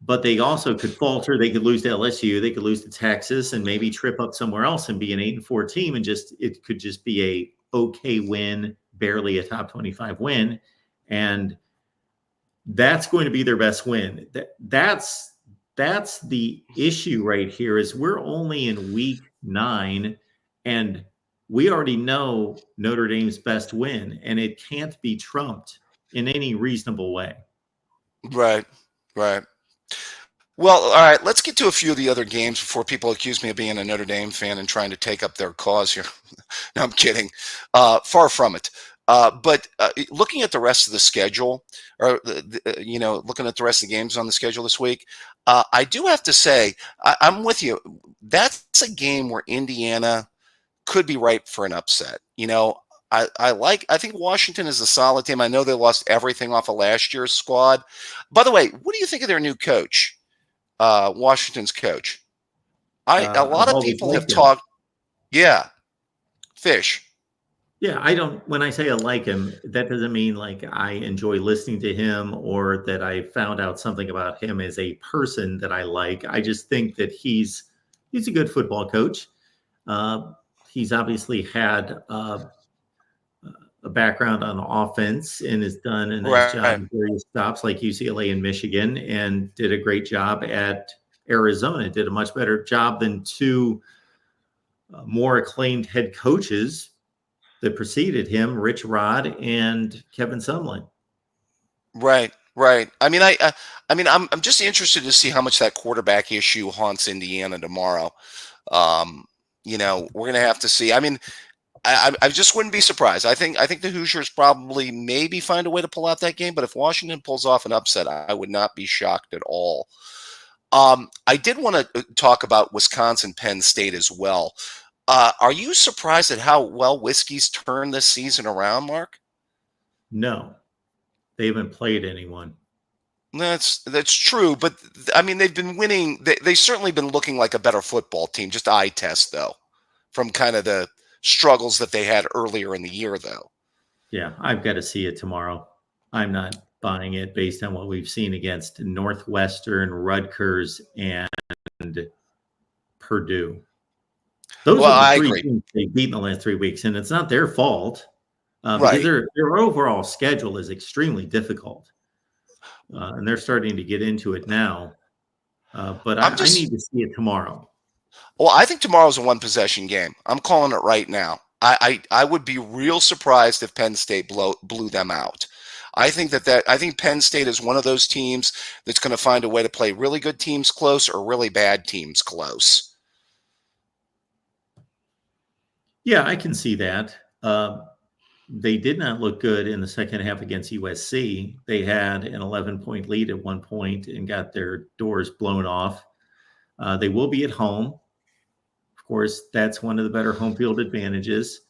But they also could falter. They could lose to LSU. They could lose to Texas, and maybe trip up somewhere else and be an 8-4 team, and it could just be a okay win, barely a top 25 win, and that's going to be their best win. That's the issue right here is we're only in week 9 and we already know Notre Dame's best win and it can't be trumped in any reasonable way. right, right. Well, all right, let's get to a few of the other games before people accuse me of being a Notre Dame fan and trying to take up their cause here. No, I'm kidding. Far from it. But looking at the rest of the schedule, or looking at the rest of the games on the schedule this week, I do have to say I'm with you. That's a game where Indiana could be ripe for an upset. I think Washington is a solid team. I know they lost everything off of last year's squad. By the way, what do you think of their new coach? Washington's coach. A lot I've of always people have liked him. talked. Yeah, Fish. Yeah, when I say I like him, that doesn't mean like I enjoy listening to him or that I found out something about him as a person that I like. I just think that he's a good football coach. He's obviously had a background on offense and has done a nice job Right. at various stops like UCLA and Michigan and did a great job at Arizona. Did a much better job than two more acclaimed head coaches that preceded him, Rich Rod and Kevin Sumlin. Right. I mean, I'm just interested to see how much that quarterback issue haunts Indiana tomorrow. We're gonna have to see. I mean, I just wouldn't be surprised. I think the Hoosiers probably maybe find a way to pull out that game, but if Washington pulls off an upset, I would not be shocked at all. I did want to talk about Wisconsin Penn State as well. Are you surprised at how well Whiskey's turned this season around, Mark? No, they haven't played anyone. That's true, but I mean they've been winning. They've certainly been looking like a better football team. Just eye test though, from kind of the struggles that they had earlier in the year, though. Yeah, I've got to see it tomorrow. I'm not buying it based on what we've seen against Northwestern, Rutgers, and Purdue. Those Well, are the I 3 agree. teams they've beaten the last 3 weeks, and it's not their fault because Right. their overall schedule is extremely difficult, and they're starting to get into it now. But I need to see it tomorrow. Well, I think tomorrow's a 1-possession game. I'm calling it right now. I would be real surprised if Penn State blew them out. I think I think Penn State is one of those teams that's going to find a way to play really good teams close or really bad teams close. Yeah, I can see that. They did not look good in the second half against USC. They had an 11-point lead at one point and got their doors blown off. They will be at home. Of course, that's one of the better home field advantages.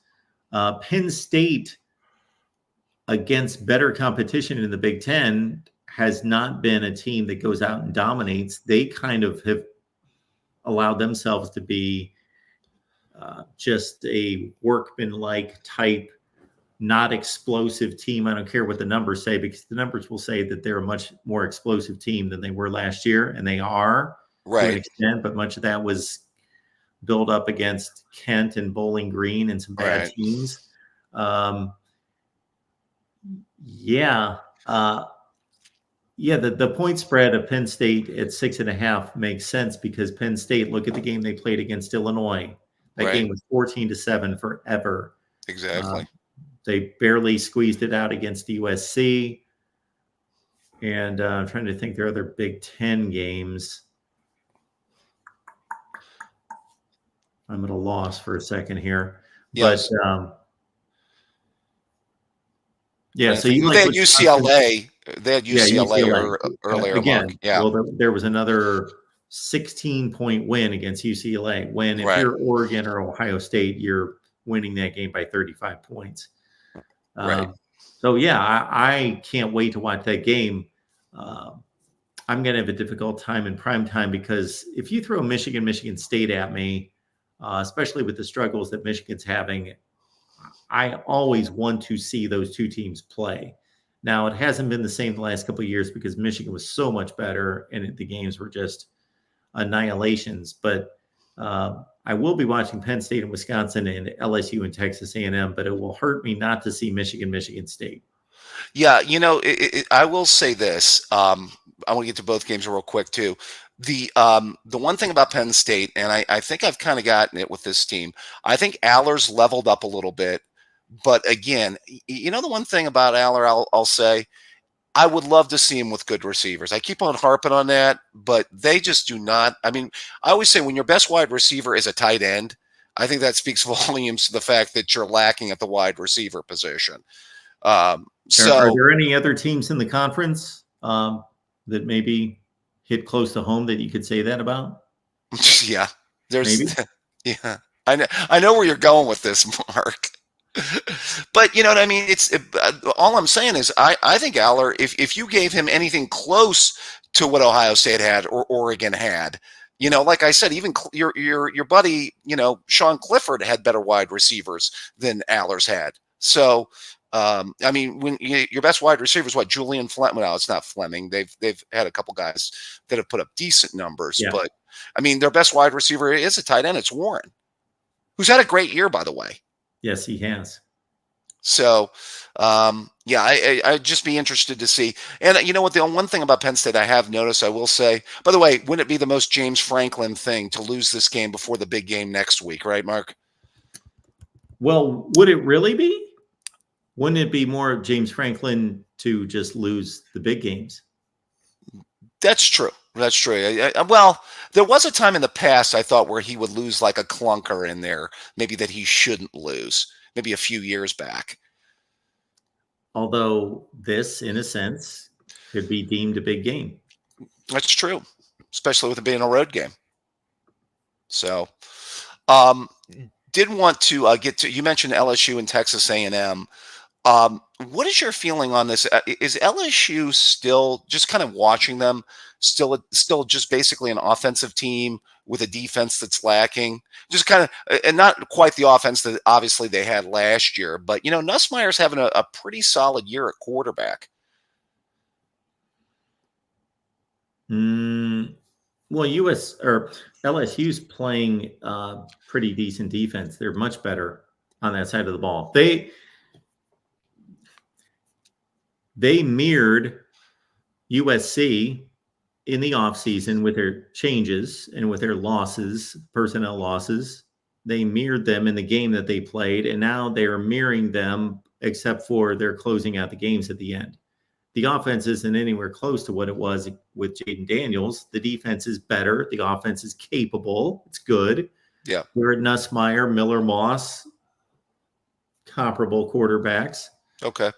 Penn State, against better competition in the Big Ten, has not been a team that goes out and dominates. They kind of have allowed themselves to be just a workman-like type, not explosive team. I don't care what the numbers say because the numbers will say that they're a much more explosive team than they were last year, and they are to an Right. extent, but much of that was build up against Kent and Bowling Green and some bad Right. teams. Yeah. The point spread of Penn State at 6.5 makes sense because Penn State, look at the game they played against Illinois. That Right. game was 14-7 forever. Exactly. They barely squeezed it out against USC. And I'm trying to think their other Big Ten games. I'm at a loss for a second here. Yes. But yeah, so they you had like UCLA. They had UCLA, UCLA. Earlier. Again, Mark. Yeah. well, there was another 16-point win against UCLA. When if Right. you're Oregon or Ohio State, you're winning that game by 35 points. Right. So yeah, I can't wait to watch that game. I'm going to have a difficult time in prime time because if you throw Michigan State at me, especially with the struggles that Michigan's having, I always want to see those two teams play. Now, it hasn't been the same the last couple of years because Michigan was so much better and the games were just annihilations. But I will be watching Penn State and Wisconsin and LSU and Texas A&M, but it will hurt me not to see Michigan State. Yeah, I will say this. I want to get to both games real quick too. The one thing about Penn State, and I think I've kind of gotten it with this team. I think Aller's leveled up a little bit, but again, the one thing about Aller, I'll say, I would love to see him with good receivers. I keep on harping on that, but they just do not. I mean, I always say when your best wide receiver is a tight end, I think that speaks volumes to the fact that you're lacking at the wide receiver position. So, are there any other teams in the conference that maybe hit close to home that you could say that about? Yeah, there's, maybe. Yeah, I know where you're going with this, Mark. But you know what I mean? All I'm saying is I think Aller, if you gave him anything close to what Ohio State had or Oregon had, like I said, even your buddy, Sean Clifford had better wide receivers than Aller's had. So, I mean, when your best wide receiver is what, Julian Fleming? Well, it's not Fleming. They've had a couple guys that have put up decent numbers, Yeah. but I mean, their best wide receiver is a tight end. It's Warren, who's had a great year, by the way. Yes, he has. So, yeah, I'd just be interested to see. And you know what? The one thing about Penn State I have noticed, I will say, by the way, wouldn't it be the most James Franklin thing to lose this game before the big game next week, right, Mark? Well, would it really be? Wouldn't it be more of James Franklin to just lose the big games? That's true. That's true. Well, there was a time in the past I thought where he would lose like a clunker in there, maybe that he shouldn't lose, maybe a few years back. Although this, in a sense, could be deemed a big game. That's true, especially with it being a road game. So, did want to get to, you mentioned LSU and Texas A&M. What is your feeling on this? Is LSU still, just kind of watching them, still just basically an offensive team with a defense that's lacking? Just kind of, and not quite the offense that obviously they had last year, but Nussmeier's having a pretty solid year at quarterback. Well, LSU's playing pretty decent defense. They're much better on that side of the ball. They mirrored USC in the offseason with their changes and with their losses, personnel losses. They mirrored them in the game that they played, and now they're mirroring them except for they're closing out the games at the end. The offense isn't anywhere close to what it was with Jaden Daniels. The defense is better. The offense is capable. It's good. Yeah. We're at Nussmeier, Miller, Moss, comparable quarterbacks. Okay.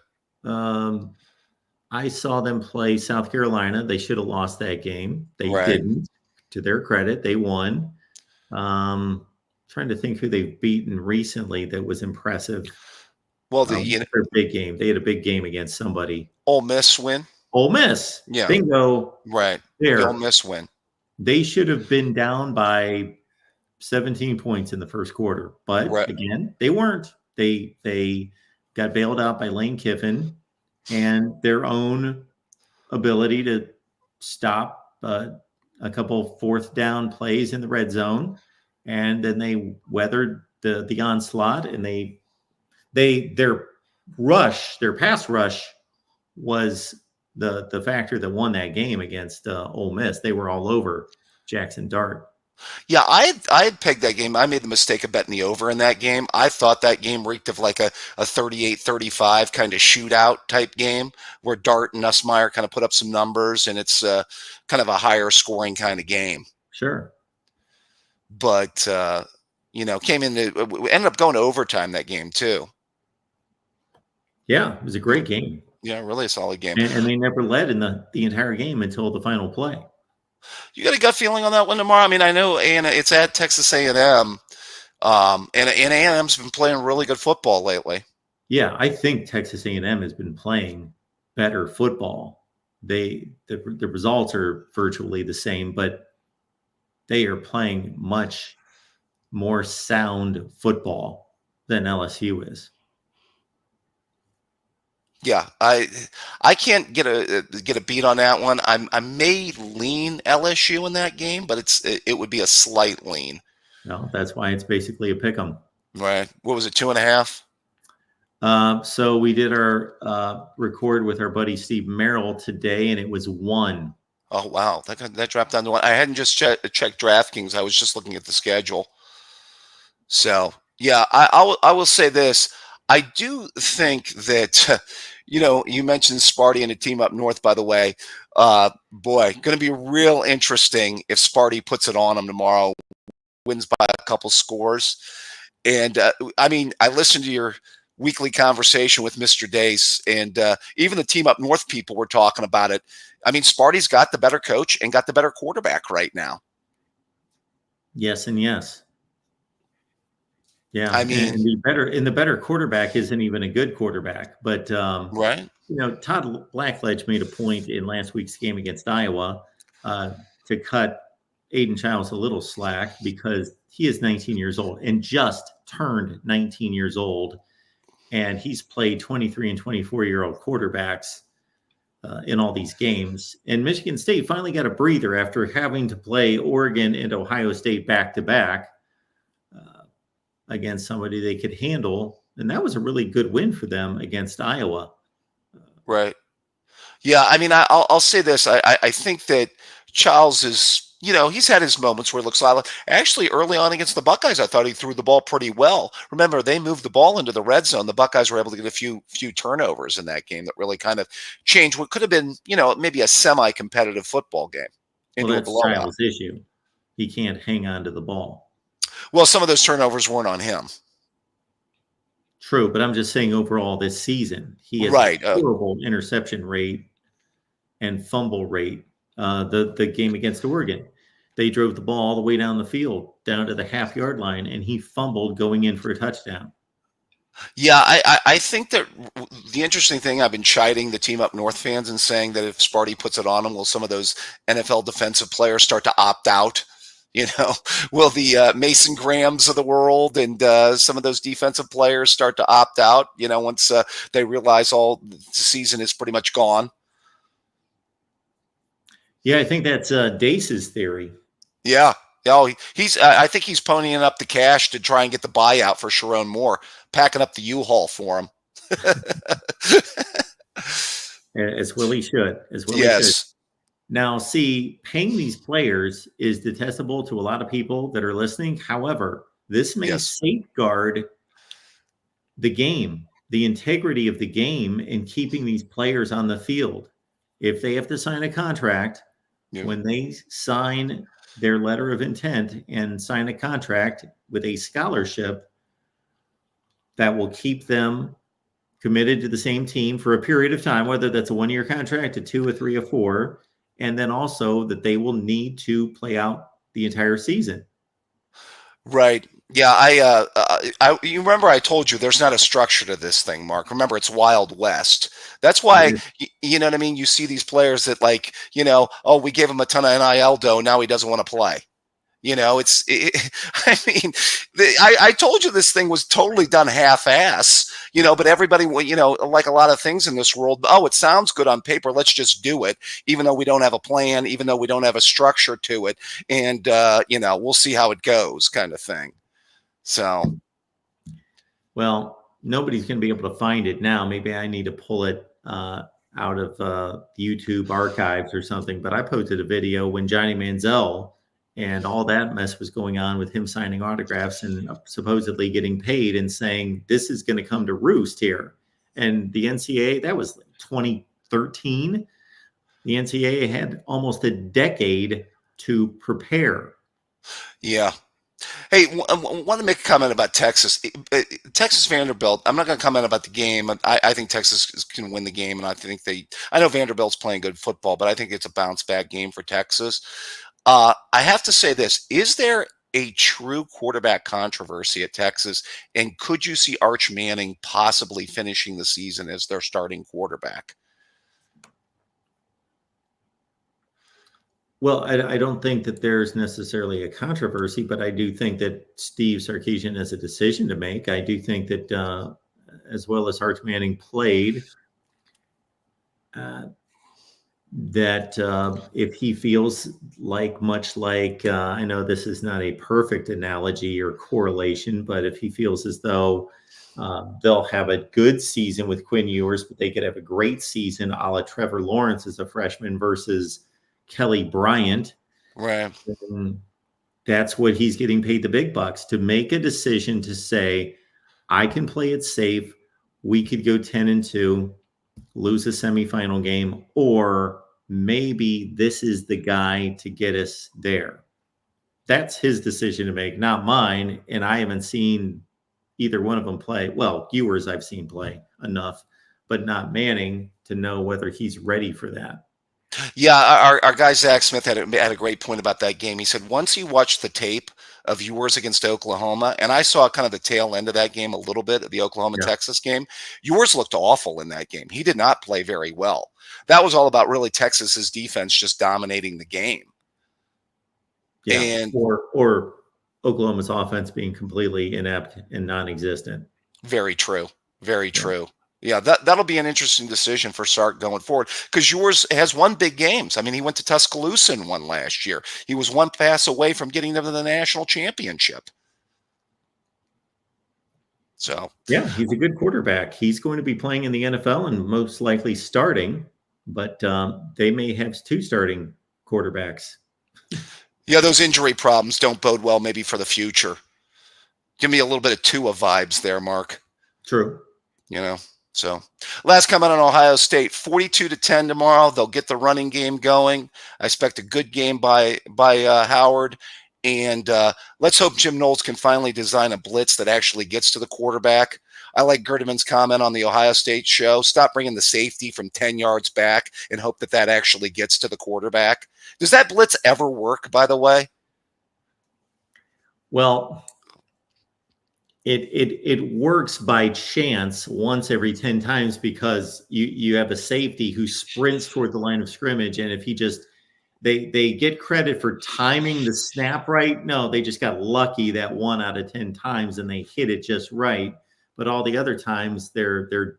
I saw them play South Carolina. They should have lost that game. They Right. didn't. To their credit, they won. Trying to think who they've beaten recently that was impressive. Well, their big game. They had a big game against somebody. Ole Miss win. Ole Miss. Yeah. Bingo. Right. There. The Ole Miss win. They should have been down by 17 points in the first quarter. But Right. again, they weren't. They got bailed out by Lane Kiffin and their own ability to stop a couple fourth down plays in the red zone. and then they weathered the onslaught, and their pass rush was the factor that won that game against Ole Miss. They were all over Jackson Dart. Yeah, I had pegged that game. I made the mistake of betting the over in that game. I thought that game reeked of like a 38-35 kind of shootout type game where Dart and Nussmeier kind of put up some numbers, and it's kind of a higher scoring kind of game. Sure. But, ended up going to overtime that game too. Yeah, it was a great game. Yeah, really a solid game. And they never led in the entire game until the final play. You got a gut feeling on that one tomorrow? I mean, I know it's at Texas A&M, and A&M's been playing really good football lately. Yeah, I think Texas A&M has been playing better football. The results are virtually the same, but they are playing much more sound football than LSU is. Yeah, I can't get a beat on that one. I may lean LSU in that game, but it would be a slight lean. No, that's why it's basically a pick 'em. Right. What was it, 2.5? So we did our record with our buddy Steve Merrill today, and it was 1. Oh wow, that dropped down to 1. I hadn't just checked DraftKings. I was just looking at the schedule. So yeah, I will say this. I do think that, you mentioned Sparty and a team up north, by the way. Boy, going to be real interesting if Sparty puts it on them tomorrow, wins by a couple scores. And I listened to your weekly conversation with Mr. Dace, and even the team up north people were talking about it. I mean, Sparty's got the better coach and got the better quarterback right now. Yes and yes. Yeah, I mean, and the better quarterback isn't even a good quarterback. But right? Todd Blackledge made a point in last week's game against Iowa to cut Aiden Childs a little slack because he is 19 years old and just turned 19 years old, and he's played 23 and 24-year-old quarterbacks in all these games. And Michigan State finally got a breather after having to play Oregon and Ohio State back-to-back against somebody they could handle. And that was a really good win for them against Iowa. Right. Yeah, I mean, I'll say this. I think that Charles is, he's had his moments where it looks like, actually early on against the Buckeyes, I thought he threw the ball pretty well. Remember, they moved the ball into the red zone. The Buckeyes were able to get a few turnovers in that game that really kind of changed what could have been, maybe a semi-competitive football game. Well, that's Childs' issue. He can't hang on to the ball. Well, some of those turnovers weren't on him. True, but I'm just saying overall this season, he has a horrible interception rate and fumble rate. The game against Oregon, they drove the ball all the way down the field, down to the half-yard line, and he fumbled going in for a touchdown. Yeah, I think that the interesting thing, I've been chiding the team up north fans and saying that if Sparty puts it on them, will some of those NFL defensive players start to opt out? Will the Mason Grahams of the world and some of those defensive players start to opt out, once they realize all the season is pretty much gone? Yeah, I think that's Dace's theory. Yeah. He's. I think he's ponying up the cash to try and get the buyout for Sharon Moore, packing up the U-Haul for him. As Willie should. Yes. Now, see, paying these players is detestable to a lot of people that are listening. However, this may safeguard the game, the integrity of the game, in keeping these players on the field. If they have to sign a contract, when they sign their letter of intent and sign a contract with a scholarship that will keep them committed to the same team for a period of time, whether that's a 1-year contract, a 2, a 3, or 4, and then also that they will need to play out the entire season. Right. Yeah. You remember I told you there's not a structure to this thing, Mark. Remember, it's Wild West. That's why, you know what I mean? You see these players that we gave him a ton of NIL dough. Now he doesn't want to play. I mean, I told you this thing was totally done half-ass, but everybody, like a lot of things in this world, oh, it sounds good on paper, let's just do it, even though we don't have a plan, even though we don't have a structure to it, and, we'll see how it goes kind of thing. So. Well, nobody's going to be able to find it now. Maybe I need to pull it out of YouTube archives or something, but I posted a video when Johnny Manziel and all that mess was going on with him signing autographs and supposedly getting paid and saying, this is going to come to roost here. And the NCAA, that was 2013. The NCAA had almost a decade to prepare. Yeah. Hey, I want to make a comment about Texas. Texas Vanderbilt, I'm not going to comment about the game. I think Texas can win the game, and I know Vanderbilt's playing good football, but I think it's a bounce-back game for Texas. I have to say this. Is there a true quarterback controversy at Texas, and could you see Arch Manning possibly finishing the season as their starting quarterback? Well, I don't think that there's necessarily a controversy, but I do think that Steve Sarkisian has a decision to make. I do think that as well as Arch Manning played, that if he feels much like I know this is not a perfect analogy or correlation, but if he feels as though they'll have a good season with Quinn Ewers, but they could have a great season a la Trevor Lawrence as a freshman versus Kelly Bryant, right? And that's what he's getting paid the big bucks to make a decision to say, I can play it safe. We could go 10-2, lose a semifinal game, or maybe this is the guy to get us there. That's his decision to make, not mine. And I haven't seen either one of them play. Well, Ewers I've seen play enough, but not Manning to know whether he's ready for that. Yeah, our guy Zach Smith had a great point about that game. He said once he watched the tape of Ewers against Oklahoma, and I saw kind of the tail end of that game a little bit, of the Oklahoma-Texas game, Ewers looked awful in that game. He did not play very well. That was all about really Texas's defense just dominating the game. Yeah, and or Oklahoma's offense being completely inept and non-existent. Very true. Very true. Yeah, that'll be an interesting decision for Sark going forward, because Ewers has won big games. I mean, he went to Tuscaloosa and won last year. He was one pass away from getting them to the national championship. So yeah, he's a good quarterback. He's going to be playing in the NFL and most likely starting, but they may have two starting quarterbacks. Yeah, those injury problems don't bode well maybe for the future. Give me a little bit of Tua vibes there, Mark. True. So last comment on Ohio State, 42-10 tomorrow. They'll get the running game going. I expect a good game by Howard. And let's hope Jim Knowles can finally design a blitz that actually gets to the quarterback. I like Gerdeman's comment on the Ohio State show. Stop bringing the safety from 10 yards back and hope that actually gets to the quarterback. Does that blitz ever work, by the way? Well, it works by chance once every 10 times because you have a safety who sprints toward the line of scrimmage, and if he just they get credit for timing the snap right. No, they just got lucky that 1 out of 10 times and they hit it just right. But all the other times they're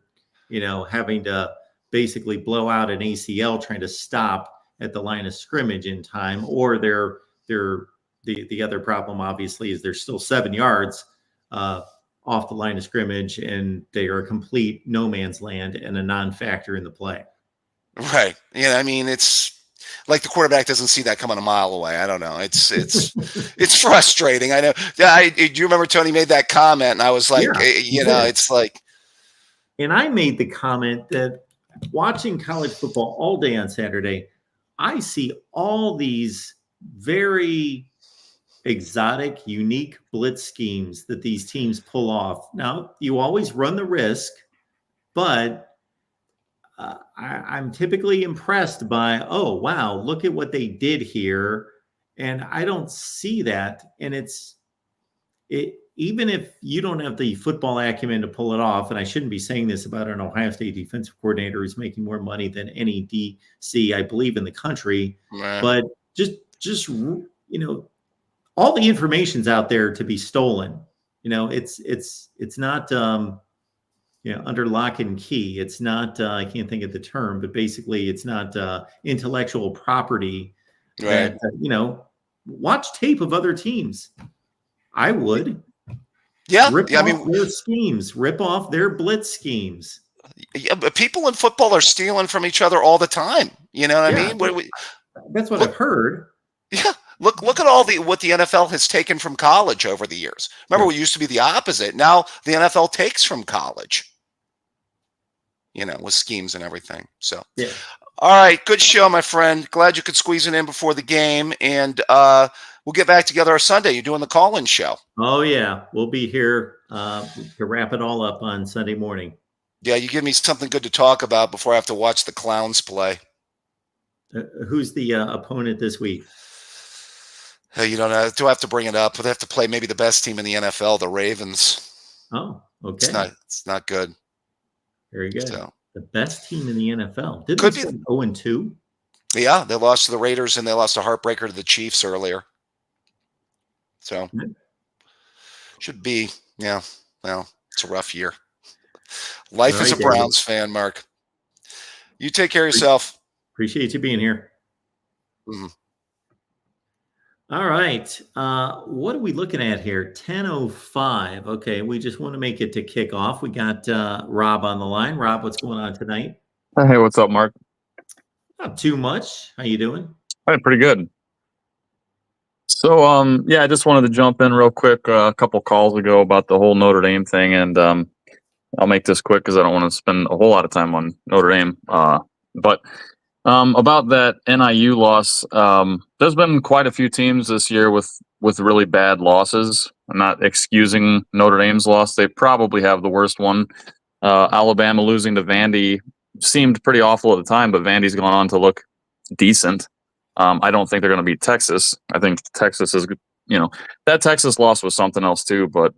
having to basically blow out an ACL trying to stop at the line of scrimmage in time, or the other problem obviously is they're still 7 yards off the line of scrimmage, and they are a complete no man's land and a non-factor in the play. Right. Yeah. I mean, it's like the quarterback doesn't see that coming a mile away. I don't know. It's it's frustrating. I know. Yeah. Do you remember Tony made that comment? And I was like, it's like. And I made the comment that watching college football all day on Saturday, I see all these very exotic, unique blitz schemes that these teams pull off. Now, you always run the risk, but I'm typically impressed by, oh, wow, look at what they did here. And I don't see that. And even if you don't have the football acumen to pull it off, and I shouldn't be saying this about an Ohio State defensive coordinator who's making more money than any DC, I believe, in the country, right. But just all the information's out there to be stolen. It's not under lock and key. It's not I can't think of the term, but basically it's not intellectual property. Right. That watch tape of other teams. I would. Yeah. Rip Yeah, off their schemes. Rip off their blitz schemes. Yeah, but people in football are stealing from each other all the time. You know what I mean? That's what I've heard. Yeah. Look at what the NFL has taken from college over the years. Remember, it used to be the opposite. Now the NFL takes from college, with schemes and everything. So, yeah. All right. Good show, my friend. Glad you could squeeze it in before the game. And we'll get back together on Sunday. You're doing the call-in show. Oh, yeah. We'll be here to wrap it all up on Sunday morning. Yeah, you give me something good to talk about before I have to watch the Clowns play. Who's the opponent this week? You don't know. Do I have to bring it up? They have to play maybe the best team in the NFL, the Ravens. Oh, okay. It's not good. Very good. So, the best team in the NFL. Didn't could they be 0-2? Yeah, they lost to the Raiders and they lost a heartbreaker to the Chiefs earlier. So should be, yeah. Well, it's a rough year. Life as a Browns fan, Mark. You take care of yourself. Appreciate you being here. Mm-hmm. All right. What are we looking at here? 10:05. Okay, we just want to make it to kickoff. We got Rob on the line. Rob, what's going on tonight? Hey, what's up, Mark? Not too much. How you doing? Hey, pretty good. So, I just wanted to jump in real quick a couple calls ago about the whole Notre Dame thing, and I'll make this quick because I don't want to spend a whole lot of time on Notre Dame. But about that NIU loss, there's been quite a few teams this year with really bad losses. I'm not excusing Notre Dame's loss. They probably have the worst one. Alabama losing to Vandy seemed pretty awful at the time, but Vandy's gone on to look decent. I don't think they're going to beat Texas. I think Texas is, that Texas loss was something else too. But,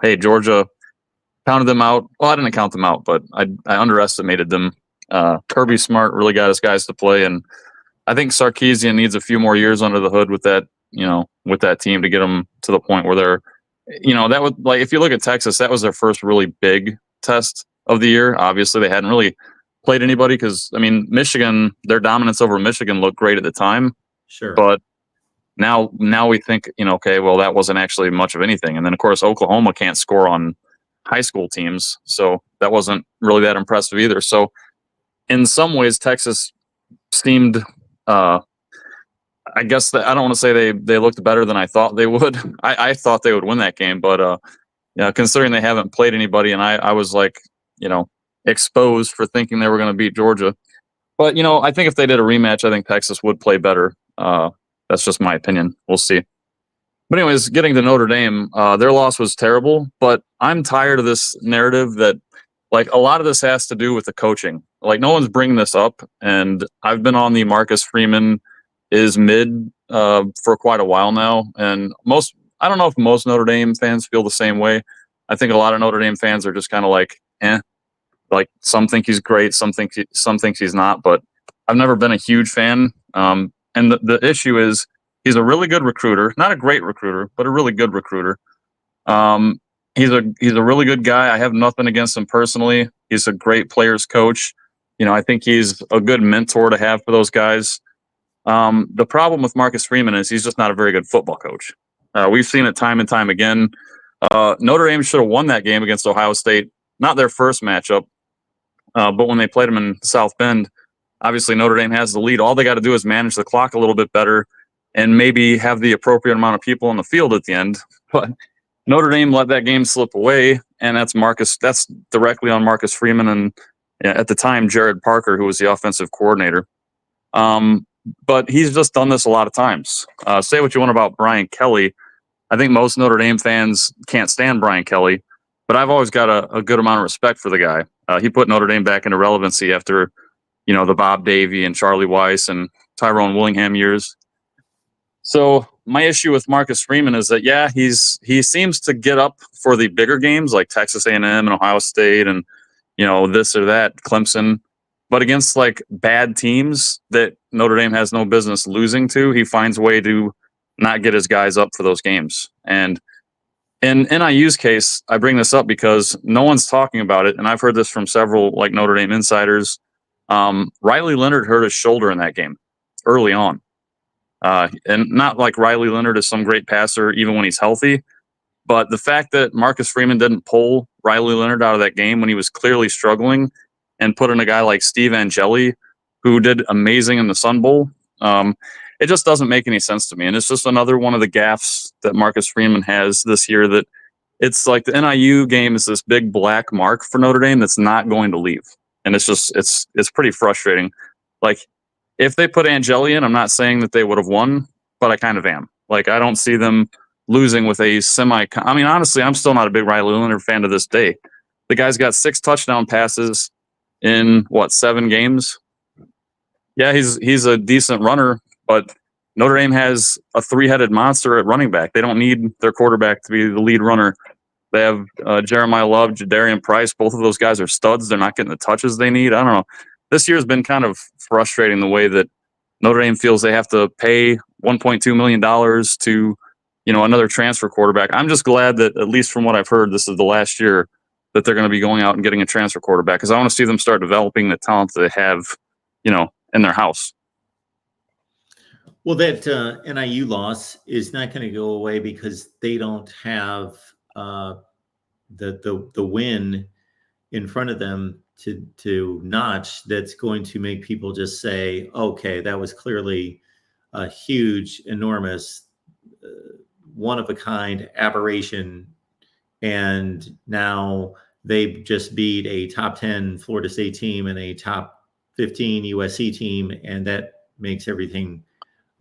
hey, Georgia counted them out. Well, I didn't count them out, but I underestimated them. Kirby Smart really got his guys to play, and I think Sarkisian needs a few more years under the hood with that, with that team to get them to the point where they're, that would, like, if you look at Texas, that was their first really big test of the year. Obviously, they hadn't really played anybody because, Michigan, their dominance over Michigan looked great at the time. Sure. But now we think, okay, well, that wasn't actually much of anything. And then, of course, Oklahoma can't score on high school teams. So that wasn't really that impressive either. So in some ways, Texas seemed, I guess that I don't want to say they looked better than I thought they would. I thought they would win that game, but considering they haven't played anybody, and I was like, exposed for thinking they were going to beat Georgia. But, I think if they did a rematch, I think Texas would play better. That's just my opinion. We'll see. But anyways, getting to Notre Dame, their loss was terrible, but I'm tired of this narrative that, like, a lot of this has to do with the coaching. Like, no one's bringing this up, and I've been on the Marcus Freeman is mid for quite a while now, and I don't know if most Notre Dame fans feel the same way. I think a lot of Notre Dame fans are just kind of like, like some think he's great, some think he's not, but I've never been a huge fan. And the issue is he's a really good recruiter, not a great recruiter, but a really good recruiter. He's a really good guy. I have nothing against him personally. He's a great players coach. I think he's a good mentor to have for those guys. The problem with Marcus Freeman is he's just not a very good football coach. We've seen it time and time again. Notre Dame should have won that game against Ohio State. Not their first matchup, but when they played them in South Bend, obviously Notre Dame has the lead. All they got to do is manage the clock a little bit better and maybe have the appropriate amount of people on the field at the end. But Notre Dame let that game slip away, and that's directly on Marcus Freeman and at the time Jared Parker, who was the offensive coordinator. But he's just done this a lot of times. Say what you want about Brian Kelly. I think most Notre Dame fans can't stand Brian Kelly, but I've always got a good amount of respect for the guy. He put Notre Dame back into relevancy after, the Bob Davie and Charlie Weiss and Tyrone Willingham years. So my issue with Marcus Freeman is that, he seems to get up for the bigger games like Texas A&M and Ohio State and, this or that, Clemson. But against like bad teams that Notre Dame has no business losing to, he finds a way to not get his guys up for those games. And in NIU's case, I bring this up because no one's talking about it, and I've heard this from several like Notre Dame insiders. Riley Leonard hurt his shoulder in that game early on. And not like Riley Leonard is some great passer even when he's healthy, but the fact that Marcus Freeman didn't pull Riley Leonard out of that game when he was clearly struggling and put in a guy like Steve Angeli, who did amazing in the Sun Bowl, it just doesn't make any sense to me. And it's just another one of the gaffes that Marcus Freeman has this year, that it's like the NIU game is this big black mark for Notre Dame that's not going to leave. And it's just, it's pretty frustrating. Like, if they put Angeli in, I'm not saying that they would have won, but I kind of am. Like, I don't see them losing with a I mean, honestly, I'm still not a big Riley Leonard fan to this day. The guy's got 6 touchdown passes in, 7 games? Yeah, he's a decent runner, but Notre Dame has a 3-headed monster at running back. They don't need their quarterback to be the lead runner. They have Jeremiah Love, Jadarian Price. Both of those guys are studs. They're not getting the touches they need. I don't know. This year has been kind of frustrating the way that Notre Dame feels they have to pay $1.2 million to, another transfer quarterback. I'm just glad that, at least from what I've heard, this is the last year that they're going to be going out and getting a transfer quarterback, because I want to see them start developing the talent that they have, in their house. Well, that NIU loss is not going to go away because they don't have the win in front of them to notch. That's going to make people just say, okay, that was clearly a huge, enormous, one-of-a-kind aberration, and now they just beat a top 10 Florida State team and a top 15 USC team, and that makes everything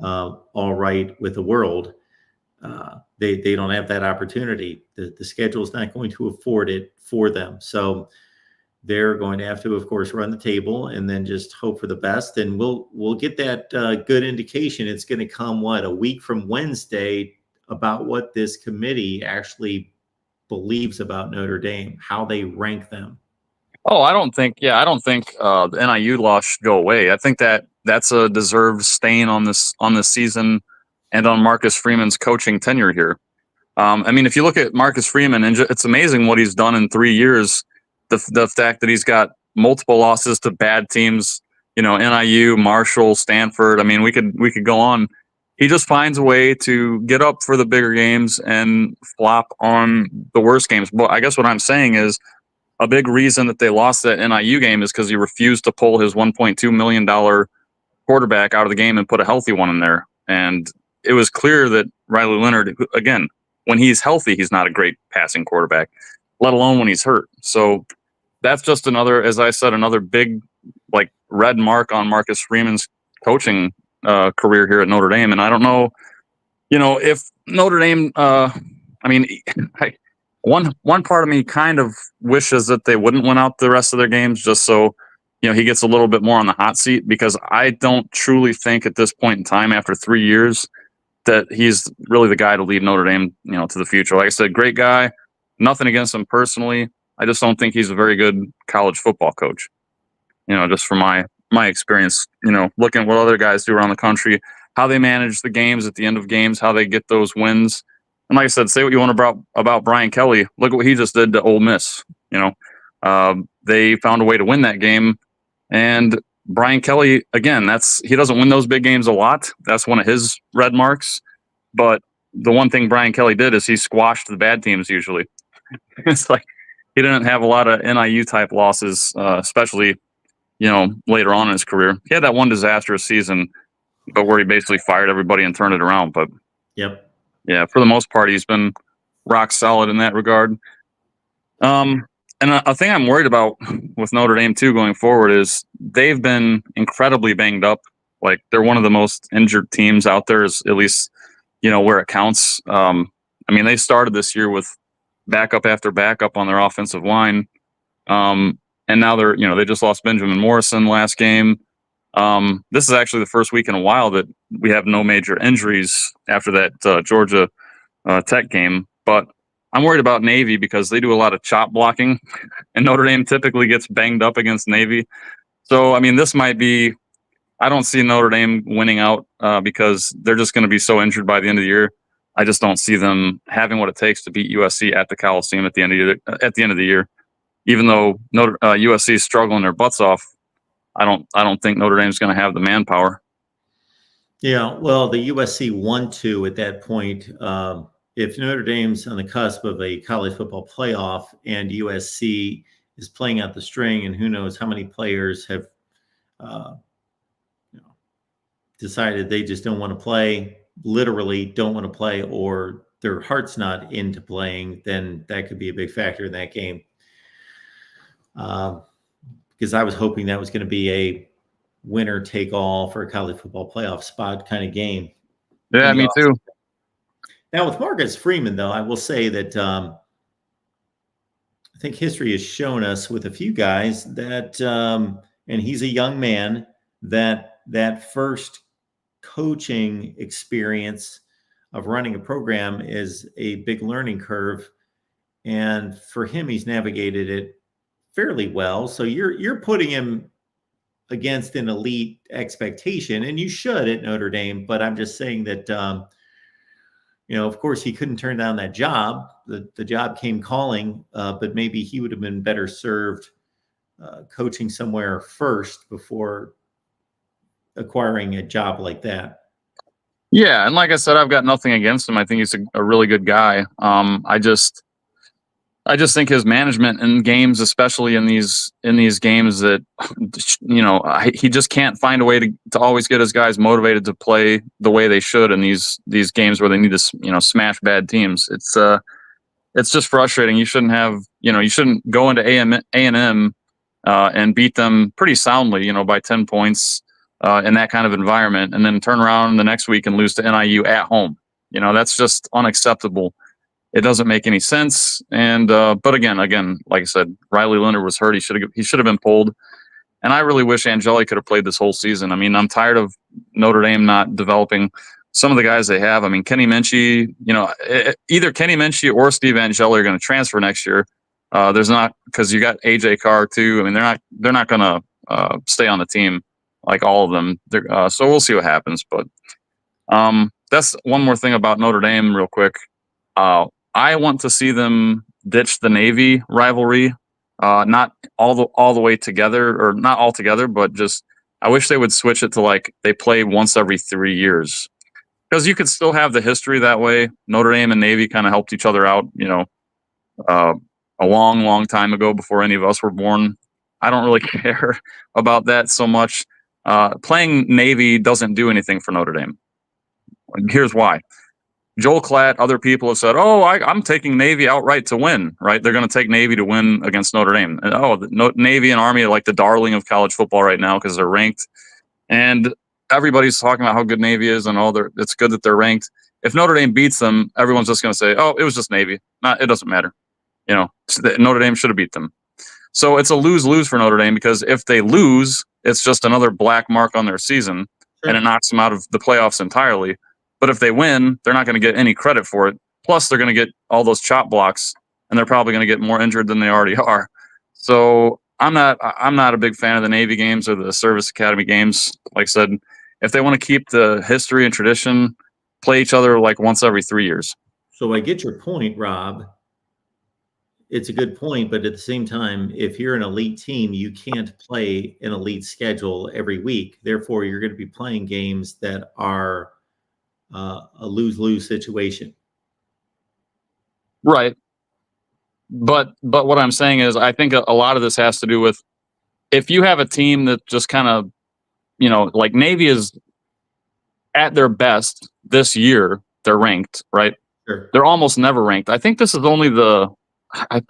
all right with the world. They don't have that opportunity. The schedule is not going to afford it for them. So they're going to have to, of course, run the table and then just hope for the best. And we'll get that good indication. It's going to come, a week from Wednesday, about what this committee actually believes about Notre Dame, how they rank them. Oh, I don't think the NIU loss should go away. I think that's a deserved stain on this season and on Marcus Freeman's coaching tenure here. I mean, if you look at Marcus Freeman, and it's amazing what he's done in 3 years. The fact that he's got multiple losses to bad teams, NIU, Marshall, Stanford. I mean, we could go on. He just finds a way to get up for the bigger games and flop on the worst games. But I guess what I'm saying is, a big reason that they lost that NIU game is because he refused to pull his $1.2 million quarterback out of the game and put a healthy one in there. And it was clear that Riley Leonard, again, when he's healthy, he's not a great passing quarterback, let alone when he's hurt. So that's just another, as I said, another big red mark on Marcus Freeman's coaching career here at Notre Dame. And I don't know, if Notre Dame, one part of me kind of wishes that they wouldn't win out the rest of their games, just so he gets a little bit more on the hot seat, because I don't truly think at this point in time, after 3 years, that he's really the guy to lead Notre Dame to the future. Like I said, great guy, nothing against him personally. I just don't think he's a very good college football coach. Just from my experience, looking at what other guys do around the country, how they manage the games at the end of games, how they get those wins. And like I said, say what you want about Brian Kelly. Look at what he just did to Ole Miss. They found a way to win that game. And Brian Kelly, again, he doesn't win those big games a lot. That's one of his red marks. But the one thing Brian Kelly did is he squashed the bad teams usually. It's like he didn't have a lot of NIU type losses, especially, later on in his career. He had that one disastrous season, but where he basically fired everybody and turned it around. But yep. Yeah, for the most part, he's been rock solid in that regard. And a thing I'm worried about with Notre Dame, too, going forward is they've been incredibly banged up. Like, they're one of the most injured teams out there, at least, where it counts. They started this year with backup after backup on their offensive line. And now they just lost Benjamin Morrison last game. This is actually the first week in a while that we have no major injuries after that Georgia Tech game. But I'm worried about Navy because they do a lot of chop blocking, and Notre Dame typically gets banged up against Navy. So, this might be I don't see Notre Dame winning out because they're just going to be so injured by the end of the year. I just don't see them having what it takes to beat USC at the Coliseum at the end of the year. Even though USC is struggling their butts off, I don't think Notre Dame's going to have the manpower. Yeah, well, the USC 1-2 at that point. If Notre Dame's on the cusp of a college football playoff and USC is playing out the string, and who knows how many players have decided they just don't want to play, literally don't want to play, or their heart's not into playing, then that could be a big factor in that game. Because I was hoping that was going to be a winner take all for a college football playoff spot kind of game. Yeah, me too. Now with Marcus Freeman, though, I will say that I think history has shown us with a few guys that, and he's a young man, that first coaching experience of running a program is a big learning curve. And for him, he's navigated it fairly well. So you're putting him against an elite expectation, and you should at Notre Dame. But I'm just saying that, of course, he couldn't turn down that job. The job came calling, but maybe he would have been better served coaching somewhere first before acquiring a job like that. Yeah, and like I said, I've got nothing against him. I think he's a really good guy. I just think his management in games, especially in these games that, he just can't find a way to always get his guys motivated to play the way they should in these games where they need to, smash bad teams. It's just frustrating. You shouldn't go into A&M and beat them pretty soundly, by 10 points in that kind of environment, and then turn around the next week and lose to NIU at home. That's just unacceptable. It doesn't make any sense. And but again, like I said, Riley Leonard was hurt. He should have been pulled. And I really wish Angeli could have played this whole season. I mean, I'm tired of Notre Dame not developing some of the guys they have. I mean, Kenny Minchie, either Kenny Minchie or Steve Angeli are going to transfer next year. There's not, because you got AJ Carr too. I mean, they're not going to stay on the team like all of them. So we'll see what happens. But that's one more thing about Notre Dame real quick. I want to see them ditch the Navy rivalry, not all the way together, or not all together, but just I wish they would switch it to like they play once every 3 years, because you could still have the history that way. Notre Dame and Navy kind of helped each other out, a long, long time ago before any of us were born. I don't really care about that so much. Playing Navy doesn't do anything for Notre Dame. Here's why. Joel Klatt, other people have said, I'm taking Navy outright to win, right? They're going to take Navy to win against Notre Dame. And, Navy and Army are like the darling of college football right now because they're ranked. And everybody's talking about how good Navy is and it's good that they're ranked. If Notre Dame beats them, everyone's just going to say, it was just Navy. It doesn't matter. Notre Dame should have beat them. So it's a lose-lose for Notre Dame, because if they lose, it's just another black mark on their season, and it knocks them out of the playoffs entirely. But if they win, they're not going to get any credit for it. Plus, they're going to get all those chop blocks, and they're probably going to get more injured than they already are. So I'm not a big fan of the Navy games or the Service Academy games. Like I said, if they want to keep the history and tradition, play each other like once every 3 years. So I get your point, Rob. It's a good point, but at the same time, if you're an elite team, you can't play an elite schedule every week. Therefore, you're going to be playing games that are a lose-lose situation. Right. But what I'm saying is, I think a lot of this has to do with, if you have a team that just kind of, like Navy is at their best this year, they're ranked, right? Sure. They're almost never ranked. I think this is only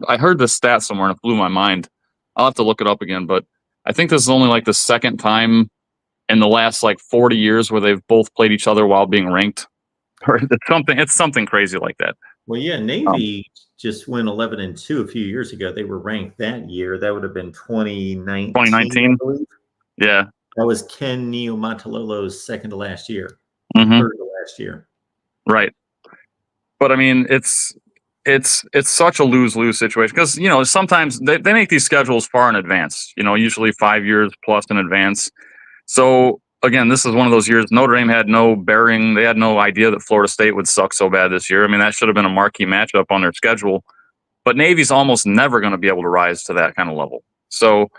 I heard this stat somewhere and it blew my mind. I'll have to look it up again, but I think this is only like the second time in the last like 40 years where they've both played each other while being ranked. It's something crazy like that. Well, yeah, Navy just went 11-2 a few years ago. They were ranked that year. That would have been 2019. 2019. Yeah. That was Ken Niumatalolo's second to last year. Mm-hmm. Third to last year. Right. But I mean, it's such a lose-lose situation, because, sometimes they make these schedules far in advance, usually 5 years plus in advance. So again, this is one of those years Notre Dame had no bearing. They had no idea that Florida State would suck so bad this year. I mean, that should have been a marquee matchup on their schedule. But Navy's almost never going to be able to rise to that kind of level. So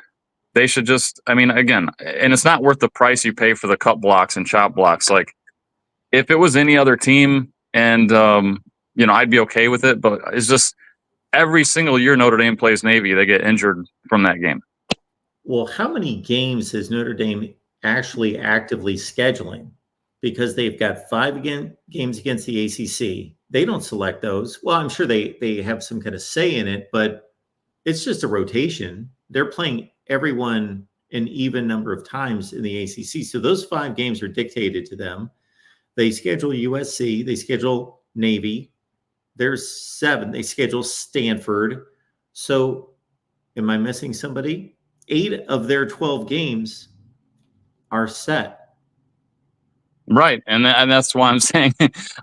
they should just, I mean, again, and it's not worth the price you pay for the cut blocks and chop blocks. Like, if it was any other team and, I'd be okay with it. But it's just every single year Notre Dame plays Navy, they get injured from that game. Well, how many games is Notre Dame actually actively scheduling? Because they've got 5 games against the ACC. They don't select those. Well, I'm sure they have some kind of say in it, but it's just a rotation. They're playing everyone an even number of times in the ACC. So those 5 games are dictated to them. They schedule USC. They schedule Navy. There's 7. They schedule Stanford. So am I missing somebody? 8 of their 12 games are set. Right. And that's why I'm saying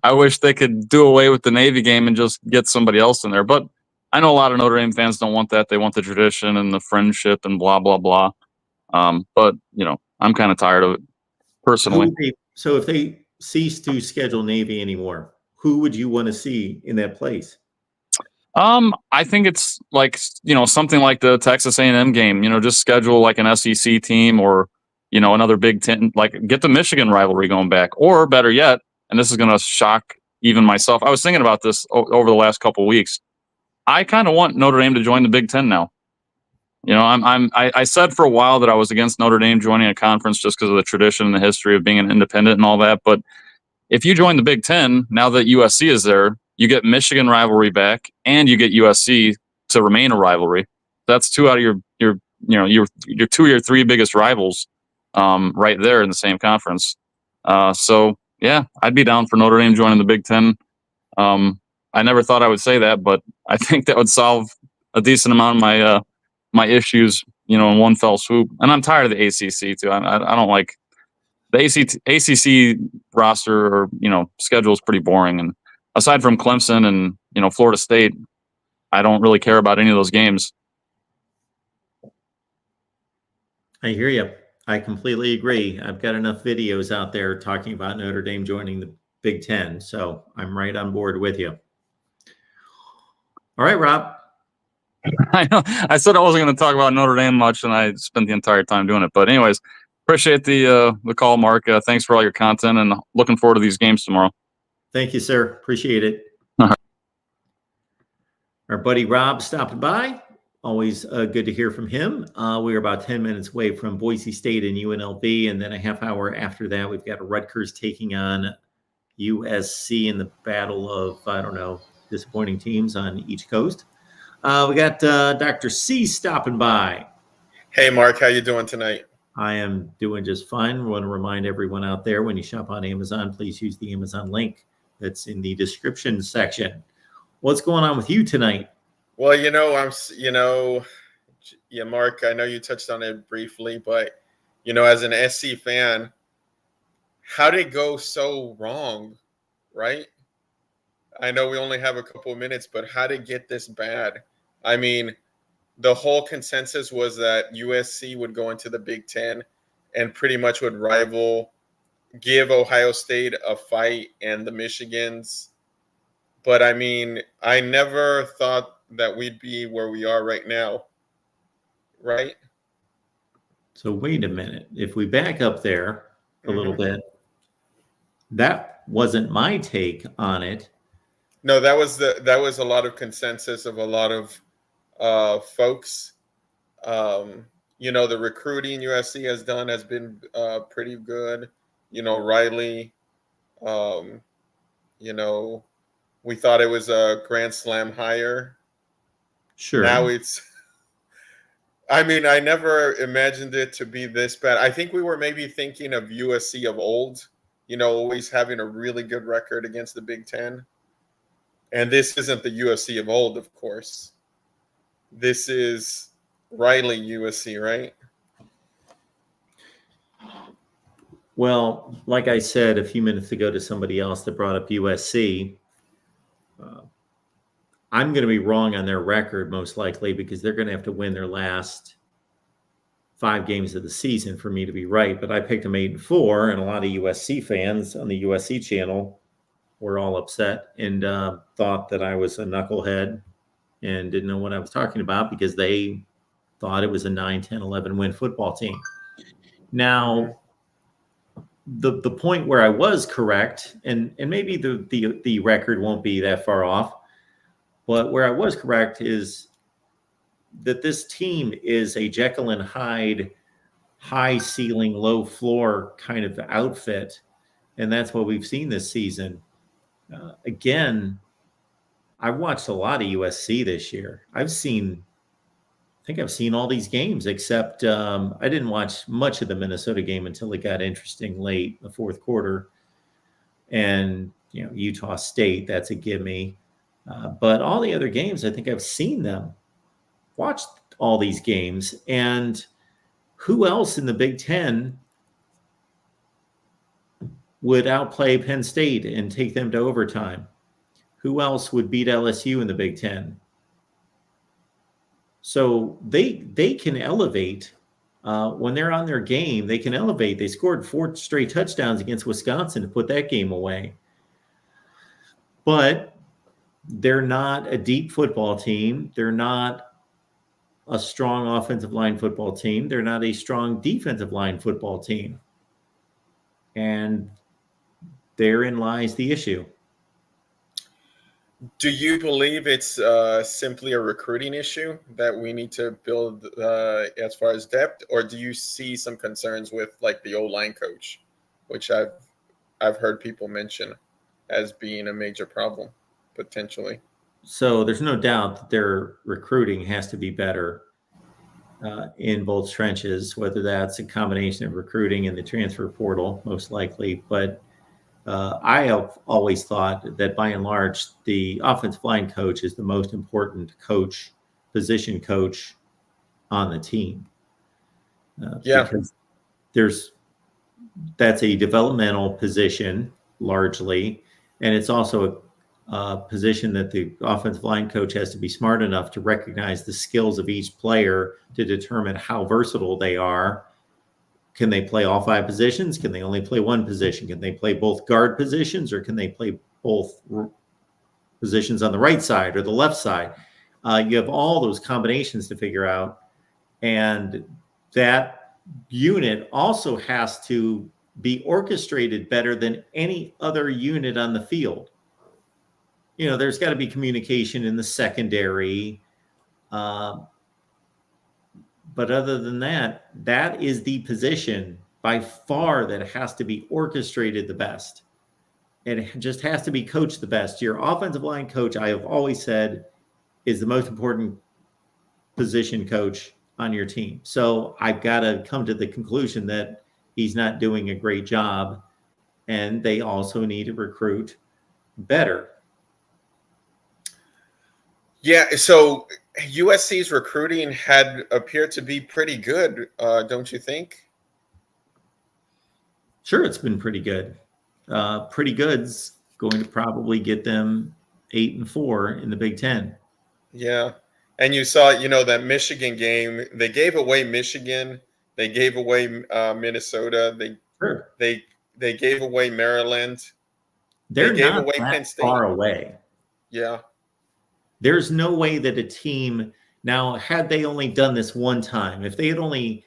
I wish they could do away with the Navy game and just get somebody else in there. But I know a lot of Notre Dame fans don't want that. They want the tradition and the friendship and blah, blah, blah. But, I'm kind of tired of it personally. So if they cease to schedule Navy anymore, who would you want to see in that place? I think it's like, something like the Texas A&M game, just schedule like an SEC team or, another Big Ten, like get the Michigan rivalry going back, or better yet, and this is going to shock even myself. I was thinking about this over the last couple of weeks. I kind of want Notre Dame to join the Big Ten now. I said for a while that I was against Notre Dame joining a conference just because of the tradition and the history of being an independent and all that. But if you join the Big Ten, now that USC is there, you get Michigan rivalry back and you get USC to remain a rivalry. That's 2 out of your 2 or 3 biggest rivals right there in the same conference. So yeah, I'd be down for Notre Dame joining the Big Ten. I never thought I would say that, but I think that would solve a decent amount of my issues, in one fell swoop. And I'm tired of the ACC too. I don't like the ACC roster or schedule is pretty boring. And aside from Clemson and Florida State, I don't really care about any of those games. I hear you. I completely agree. I've got enough videos out there talking about Notre Dame joining the Big Ten, so I'm right on board with you. All right, Rob. I know. I said I wasn't going to talk about Notre Dame much, and I spent the entire time doing it. But anyways, appreciate the call, Mark. Thanks for all your content, and looking forward to these games tomorrow. Thank you, sir. Appreciate it. Our buddy Rob stopped by. Always good to hear from him. We're about 10 minutes away from Boise State and UNLV, and then a half hour after that, we've got Rutgers taking on USC in the battle of, disappointing teams on each coast. We got Dr. C stopping by. Hey, Mark, how you doing tonight? I am doing just fine. I want to remind everyone out there, when you shop on Amazon, please use the Amazon link that's in the description section. What's going on with you tonight? Well, Mark, I know you touched on it briefly, but, as an SC fan, how did it go so wrong, right? I know we only have a couple of minutes, but how did it get this bad? I mean, the whole consensus was that USC would go into the Big Ten and pretty much would give Ohio State a fight and the Michigans. But, I mean, I never thought that we'd be where we are right now, right? So wait a minute. If we back up there a little bit, that wasn't my take on it. No, that was a lot of consensus of a lot of folks. The recruiting USC has done has been pretty good. Riley, we thought it was a Grand Slam hire. Sure. Now I never imagined it to be this bad. I think we were maybe thinking of USC of old, always having a really good record against the Big Ten. And this isn't the USC of old, of course. This is Riley USC, right? Well, like I said a few minutes ago to somebody else that brought up USC, I'm going to be wrong on their record most likely because they're going to have to win their last 5 games of the season for me to be right, but I picked them 8-4, and a lot of USC fans on the USC channel were all upset and thought that I was a knucklehead and didn't know what I was talking about because they thought it was a 9, 10, 11 win football team. Now, the point where I was correct, and maybe the record won't be that far off, but where I was correct is that this team is a Jekyll and Hyde, high ceiling, low floor kind of outfit. And that's what we've seen this season. Again, I watched a lot of USC this year. I think I've seen all these games, except I didn't watch much of the Minnesota game until it got interesting late in the fourth quarter. And, Utah State, that's a gimme. But all the other games, I think I've seen them. Watched all these games. And who else in the Big Ten would outplay Penn State and take them to overtime? Who else would beat LSU in the Big Ten? So they can elevate when they're on their game. They can elevate. They scored 4 straight touchdowns against Wisconsin to put that game away. But they're not a deep football team. They're not a strong offensive line football team. They're not a strong defensive line football team. And therein lies the issue. Do you believe it's simply a recruiting issue that we need to build as far as depth, or do you see some concerns with like the O-line coach, which I've heard people mention as being a major problem potentially? So there's no doubt that their recruiting has to be better in both trenches, whether that's a combination of recruiting and the transfer portal, most likely. But I have always thought that by and large, the offensive line coach is the most important position coach on the team. Because that's a developmental position largely, and it's also a position that the offensive line coach has to be smart enough to recognize the skills of each player to determine how versatile they are. Can they play all 5 positions? Can they only play one position? Can they play both guard positions, or can they play both positions on the right side or the left side? You have all those combinations to figure out. And that unit also has to be orchestrated better than any other unit on the field. There's got to be communication in the secondary. But other than that, that is the position by far that has to be orchestrated the best. And it just has to be coached the best. Your offensive line coach, I have always said, is the most important position coach on your team. So I've got to come to the conclusion that he's not doing a great job. And they also need to recruit better. Yeah, so USC's recruiting had appeared to be pretty good, don't you think? Sure, it's been pretty good. Pretty good's going to probably get them 8-4 in the Big Ten. Yeah, and you saw, that Michigan game. They gave away Michigan. They gave away Minnesota. They gave away Maryland. They gave not away that Penn State. far away. Yeah. There's no way that a team now, had they only done this one time, if they had only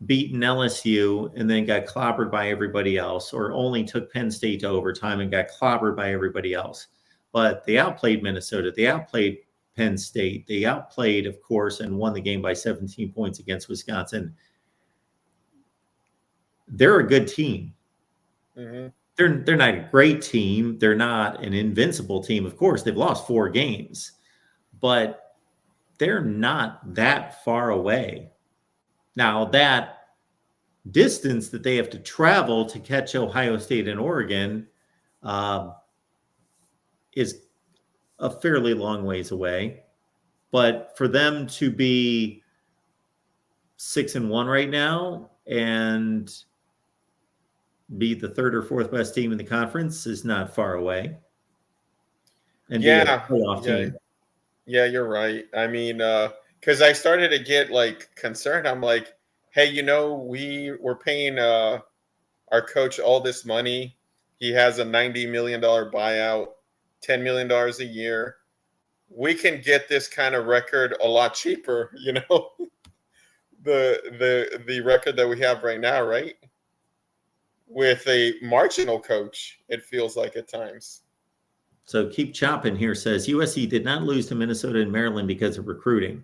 beaten LSU and then got clobbered by everybody else, or only took Penn State to overtime and got clobbered by everybody else, but they outplayed Minnesota, they outplayed Penn State, they outplayed, of course, and won the game by 17 points against Wisconsin. They're a good team. Mm-hmm. They're not a great team. They're not an invincible team. Of course, they've lost 4 games. But they're not that far away. Now, that distance that they have to travel to catch Ohio State and Oregon is a fairly long ways away. But for them to be 6-1 right now and be the 3rd or 4th best team in the conference is not far away. And be a playoff team. Yeah, you're right. I mean, because I started to get concerned. I'm like, hey, we're paying our coach all this money. He has a $90 million buyout, $10 million a year. We can get this kind of record a lot cheaper, the record that we have right now, right? With a marginal coach, it feels like at times. So Keep Chopping here says USC did not lose to Minnesota and Maryland because of recruiting.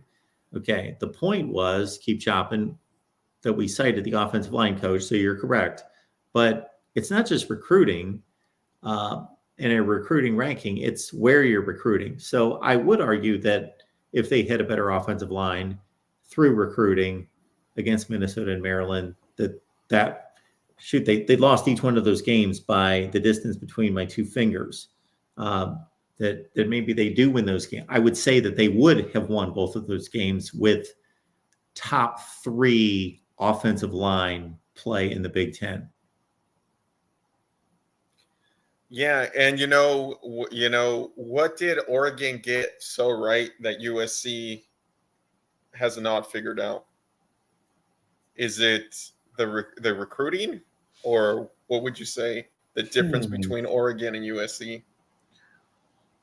Okay, the point was, Keep Chopping, that we cited the offensive line coach, so you're correct. But it's not just recruiting in a recruiting ranking, it's where you're recruiting. So I would argue that if they had a better offensive line through recruiting against Minnesota and Maryland, they lost each one of those games by the distance between my two fingers. That maybe they do win those games. I would say that they would have won both of those games with top 3 offensive line play in the Big Ten. Yeah, and what did Oregon get so right that USC has not figured out? Is it the recruiting, or what would you say the difference between Oregon and USC?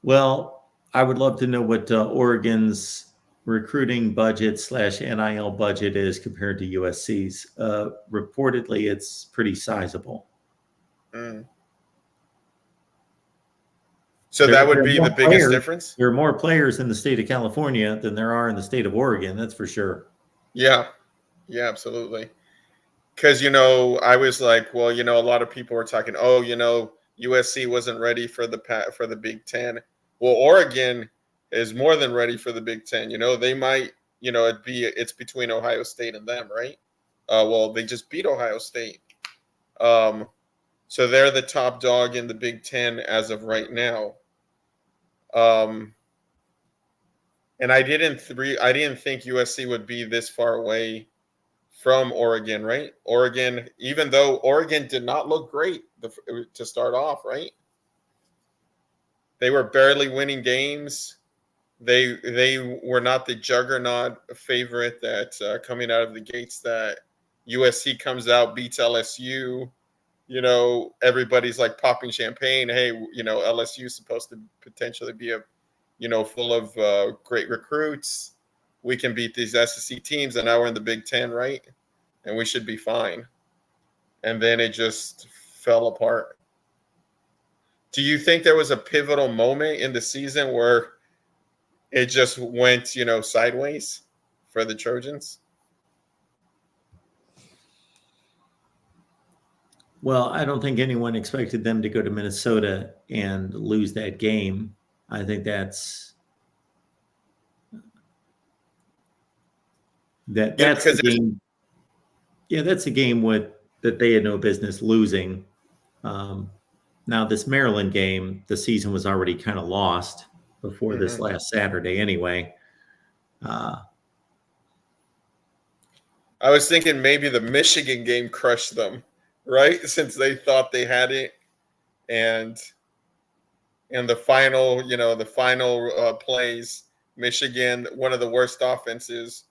Well, I would love to know what Oregon's recruiting budget / NIL budget is compared to USC's. Reportedly, it's pretty sizable. So that would be the biggest difference? There are more players in the state of California than there are in the state of Oregon, that's for sure. Yeah, absolutely. Because, I was like, well, a lot of people were talking, USC wasn't ready for the Big Ten. Well, Oregon is more than ready for the Big Ten. They might, it's between Ohio State and them, right? Well, they just beat Ohio State. So they're the top dog in the Big Ten as of right now. And I didn't think USC would be this far away from Oregon, right? Oregon, even though Oregon did not look great to start off, right? They were barely winning games. They were not the juggernaut favorite that coming out of the gates that USC comes out, beats LSU. Everybody's like popping champagne. Hey, LSU is supposed to potentially be full of great recruits. We can beat these SEC teams, and now we're in the Big Ten, right? And we should be fine. And then it just fell apart. Do you think there was a pivotal moment in the season where it just went, sideways for the Trojans? Well, I don't think anyone expected them to go to Minnesota and lose that game. I think that's the game. Yeah, that's a game that they had no business losing. Now, this Maryland game, the season was already kind of lost before this last Saturday anyway. I was thinking maybe the Michigan game crushed them, right? Since they thought they had it. And the final, plays, Michigan, one of the worst offenses,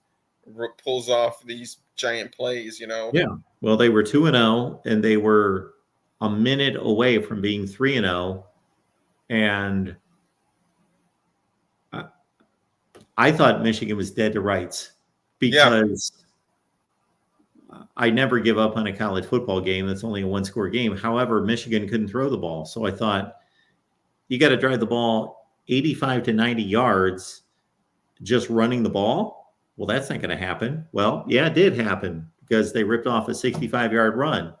pulls off these giant plays, Yeah. Well, they were 2-0, and they were a minute away from being 3-0. And I thought Michigan was dead to rights because I never give up on a college football game that's only a 1-score game. However, Michigan couldn't throw the ball. So I thought, you got to drive the ball 85 to 90 yards just running the ball. Well, that's not going to happen. Well, yeah, it did happen because they ripped off a 65-yard run.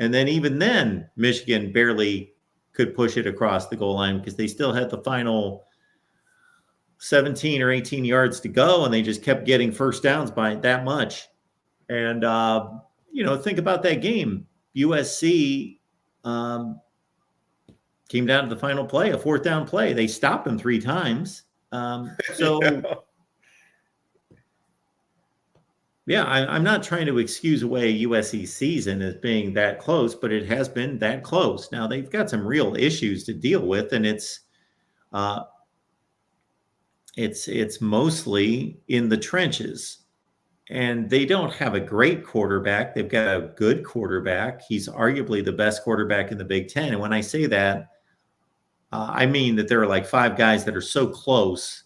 And then even then, Michigan barely could push it across the goal line because they still had the final 17 or 18 yards to go, and they just kept getting first downs by that much. And, think about that game. USC came down to the final play, a 4th down play. They stopped them 3 times. Yeah, I'm not trying to excuse away USC season as being that close, but it has been that close. Now they've got some real issues to deal with, and it's mostly in the trenches. And they don't have a great quarterback. They've got a good quarterback. He's arguably the best quarterback in the Big Ten. And when I say that, I mean that there are like 5 guys that are so close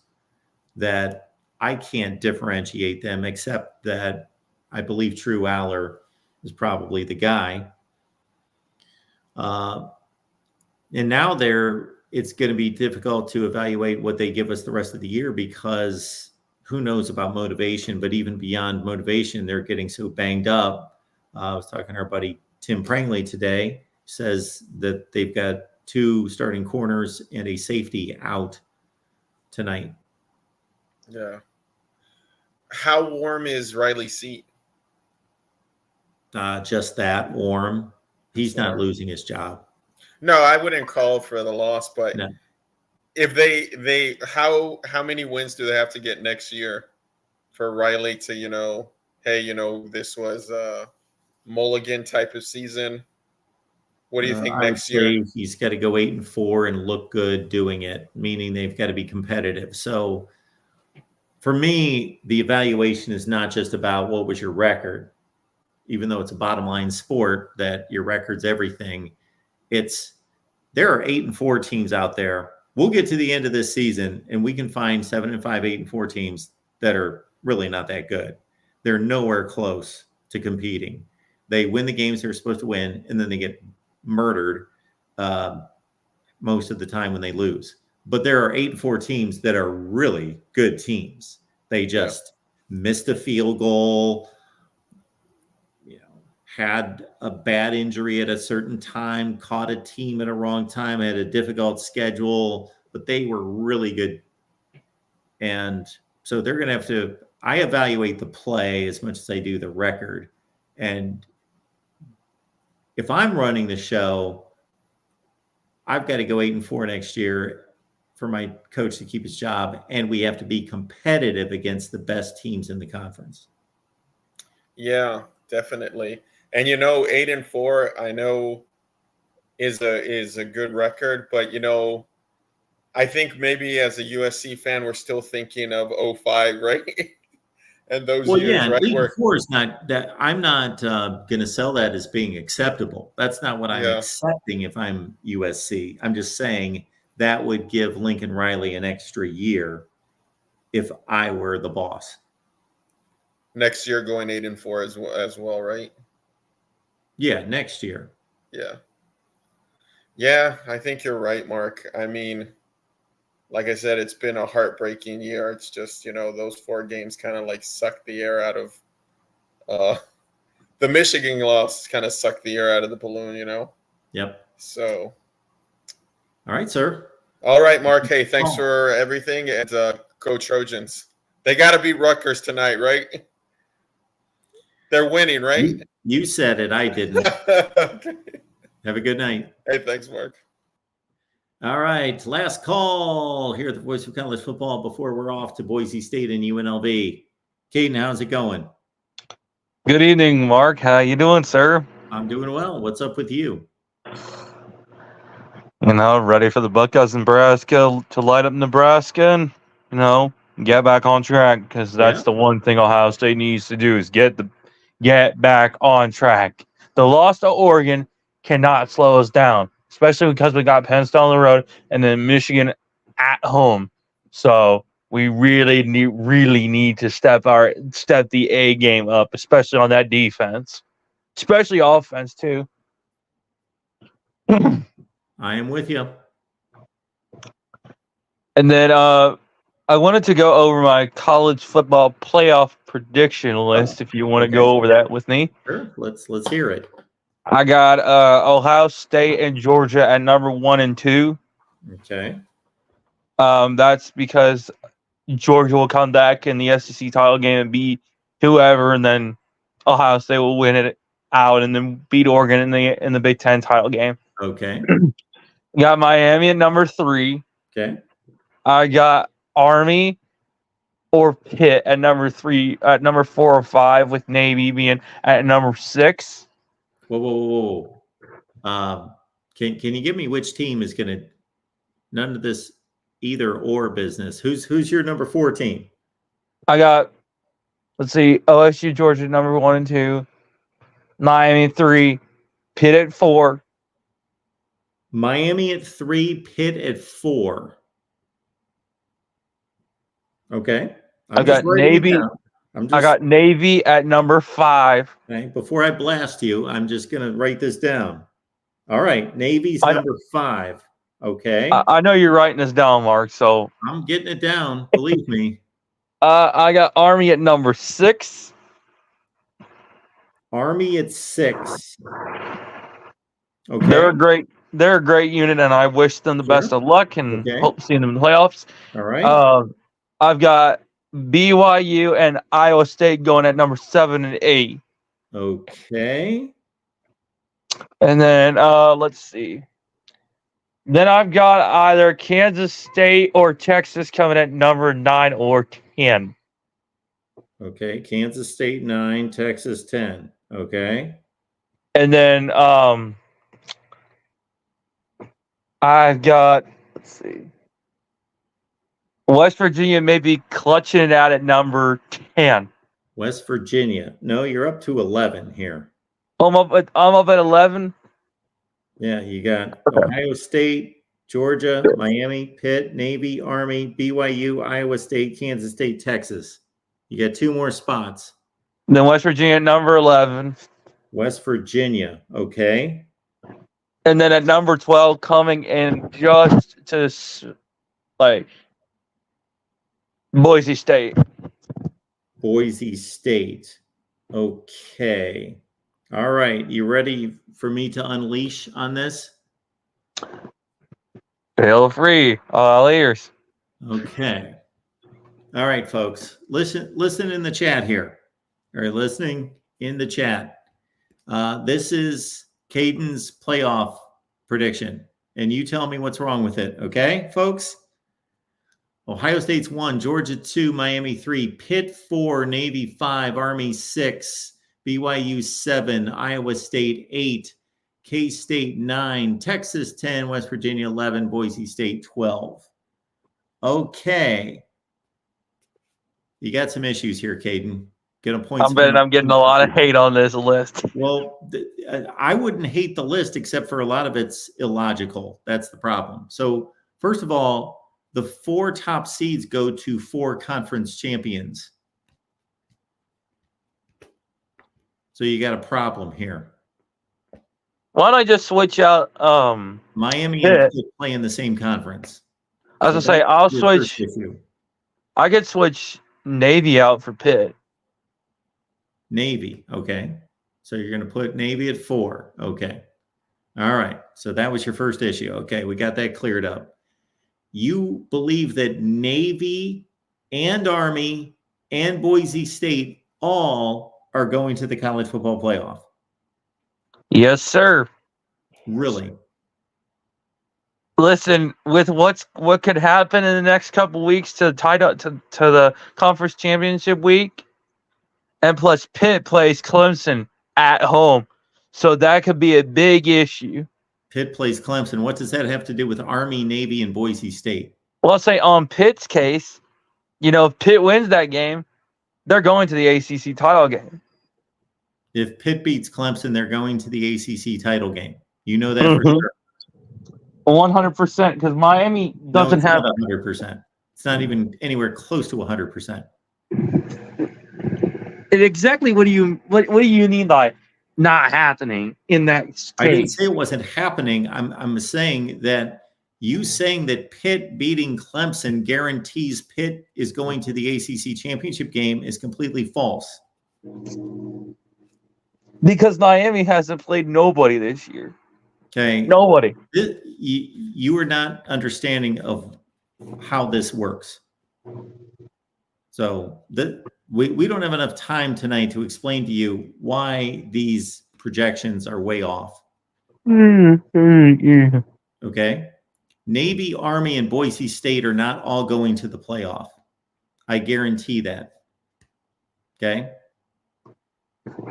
that I can't differentiate them, except that I believe True Aller is probably the guy. And now it's going to be difficult to evaluate what they give us the rest of the year, because who knows about motivation, but even beyond motivation, they're getting so banged up. I was talking to our buddy Tim Prangley today, says that they've got 2 starting corners and a safety out tonight. Yeah. How warm is Riley's seat? Just that warm. He's not losing his job. No, I wouldn't call for the loss, but No. if they how many wins do they have to get next year for Riley to, hey, this was a mulligan type of season? What do you think next year? He's got to go 8-4 and look good doing it, meaning they've got to be competitive. So for me, the evaluation is not just about what was your record, even though it's a bottom line sport that your record's everything. There are 8-4 teams out there. We'll get to the end of this season and we can find 7-5, 8-4 teams that are really not that good. They're nowhere close to competing. They win the games they're supposed to win, and then they get murdered most of the time when they lose. But there are 8-4 teams that are really good teams. They just missed a field goal, had a bad injury at a certain time, caught a team at a wrong time, had a difficult schedule, but they were really good. And so they're going to have to, I evaluate the play as much as I do the record. And if I'm running the show, I've got to go 8-4 next year for my coach to keep his job. And we have to be competitive against the best teams in the conference. Yeah, definitely. And 8-4, I know is a good record, but I think maybe as a USC fan, we're still thinking of 05, right? And those years, right? 8-4 is not that. I'm not going to sell that as being acceptable. That's not what I'm accepting if I'm USC. I'm just saying that would give Lincoln Riley an extra year if I were the boss. Next year going 8-4 as well, right? Yeah, next year. Yeah. Yeah, I think you're right, Mark. I mean, like I said, it's been a heartbreaking year. It's just, those 4 games kind of like sucked the air out of the Michigan loss, kind of sucked the air out of the balloon, Yep. So. All right, sir. All right, Mark. Hey, thanks for everything. And go Trojans. They got to beat Rutgers tonight, right? They're winning, right? You said it. I didn't. Okay. Have a good night. Hey, thanks, Mark. All right. Last call here at the Voice of College Football before we're off to Boise State and UNLV. Caden, how's it going? Good evening, Mark. How you doing, sir? I'm doing well. What's up with you? Ready for the Buckeyes, Nebraska to light up Nebraska and, get back on track, because that's the one thing Ohio State needs to do is get back on track. The loss to Oregon cannot slow us down, especially because we got Penn State on the road and then Michigan at home. So we really need to step the A game up, especially on that defense, especially offense too. I am with you. And then I wanted to go over my college football playoff prediction list. If you want to go over that with me, sure. Let's hear it. I got Ohio State and Georgia at number 1 and 2. Okay. That's because Georgia will come back in the SEC title game and beat whoever, and then Ohio State will win it out and then beat Oregon in the Big Ten title game. Okay. Got Miami at number 3. Okay. I got Army or Pitt at number 3, at number 4 or 5, with Navy being at number 6. Whoa. Can you give me which team is going to none of this either or business? Who's your number 4 team? I got let's see, LSU, Georgia, number 1 and 2. Miami 3, Pitt at 4. Miami at 3, Pitt at 4. Okay. I got Navy. I got Navy at number 5. Okay. Before I blast you, I'm just going to write this down. All right. Navy's number 5. Okay. I know you're writing this down, Mark. So I'm getting it down. Believe me. I got Army at number 6. Army at 6. Okay. They're a great unit, and I wish them the best of luck and hope to see them in the playoffs. All right. I've got BYU and Iowa State going at number 7 and 8. Okay. And then let's see. Then I've got either Kansas State or Texas coming at number 9 or 10. Okay. Kansas State 9, Texas 10. Okay. And then I've got, let's see, West Virginia maybe clutching it out at number 10. West Virginia. No, you're up to 11 here. I'm up at 11. Yeah, you got Ohio State, Georgia, Miami, Pitt, Navy, Army, BYU, Iowa State, Kansas State, Texas. You got 2 more spots. Then West Virginia at number 11. West Virginia. Okay. And then at number 12, coming in just to like Boise State. Boise State. Okay. All right. You ready for me to unleash on this? Feel free. All ears. Okay. All right, folks. Listen in the chat here. Are you listening in the chat? This is Caden's playoff prediction, and you tell me what's wrong with it. Okay, folks? Ohio State's 1, Georgia 2, Miami 3, Pitt 4, Navy 5, Army 6, BYU 7, Iowa State 8, K-State 9, Texas 10, West Virginia 11, Boise State 12. Okay. You got some issues here, Caden. Get a point. I'm betting I'm getting a lot of hate on this list. Well, I wouldn't hate the list except for a lot of it's illogical. That's the problem. So first of all, the 4 top seeds go to 4 conference champions. So you got a problem here. Why don't I just switch out Miami and Pitt play in the same conference. I was gonna say I'll switch. I could switch Navy out for Pitt. Navy, okay. So you're going to put Navy at 4. Okay. All right. So that was your first issue. Okay, we got that cleared up. You believe that Navy and Army and Boise State all are going to the college football playoff? Yes, sir. Really? Listen, with what could happen in the next couple weeks to the conference championship week, and plus Pitt plays Clemson at home, so that could be a big issue. Pitt plays Clemson. What does that have to do with Army, Navy, and Boise State? Well, I'll say on Pitt's case, if Pitt wins that game, they're going to the ACC title game. If Pitt beats Clemson, they're going to the ACC title game. You know that for sure. 100%, because Miami doesn't have 100%. It's not even anywhere close to 100%. Exactly. What do you mean by not happening in that case? I didn't say it wasn't happening. I'm saying that you saying that Pitt beating Clemson guarantees Pitt is going to the ACC championship game is completely false. Because Miami hasn't played nobody this year. Okay. Nobody. You are not understanding of how this works. So we don't have enough time tonight to explain to you why these projections are way off. Okay. Navy, Army, and Boise State are not all going to the playoff. I guarantee that. Okay.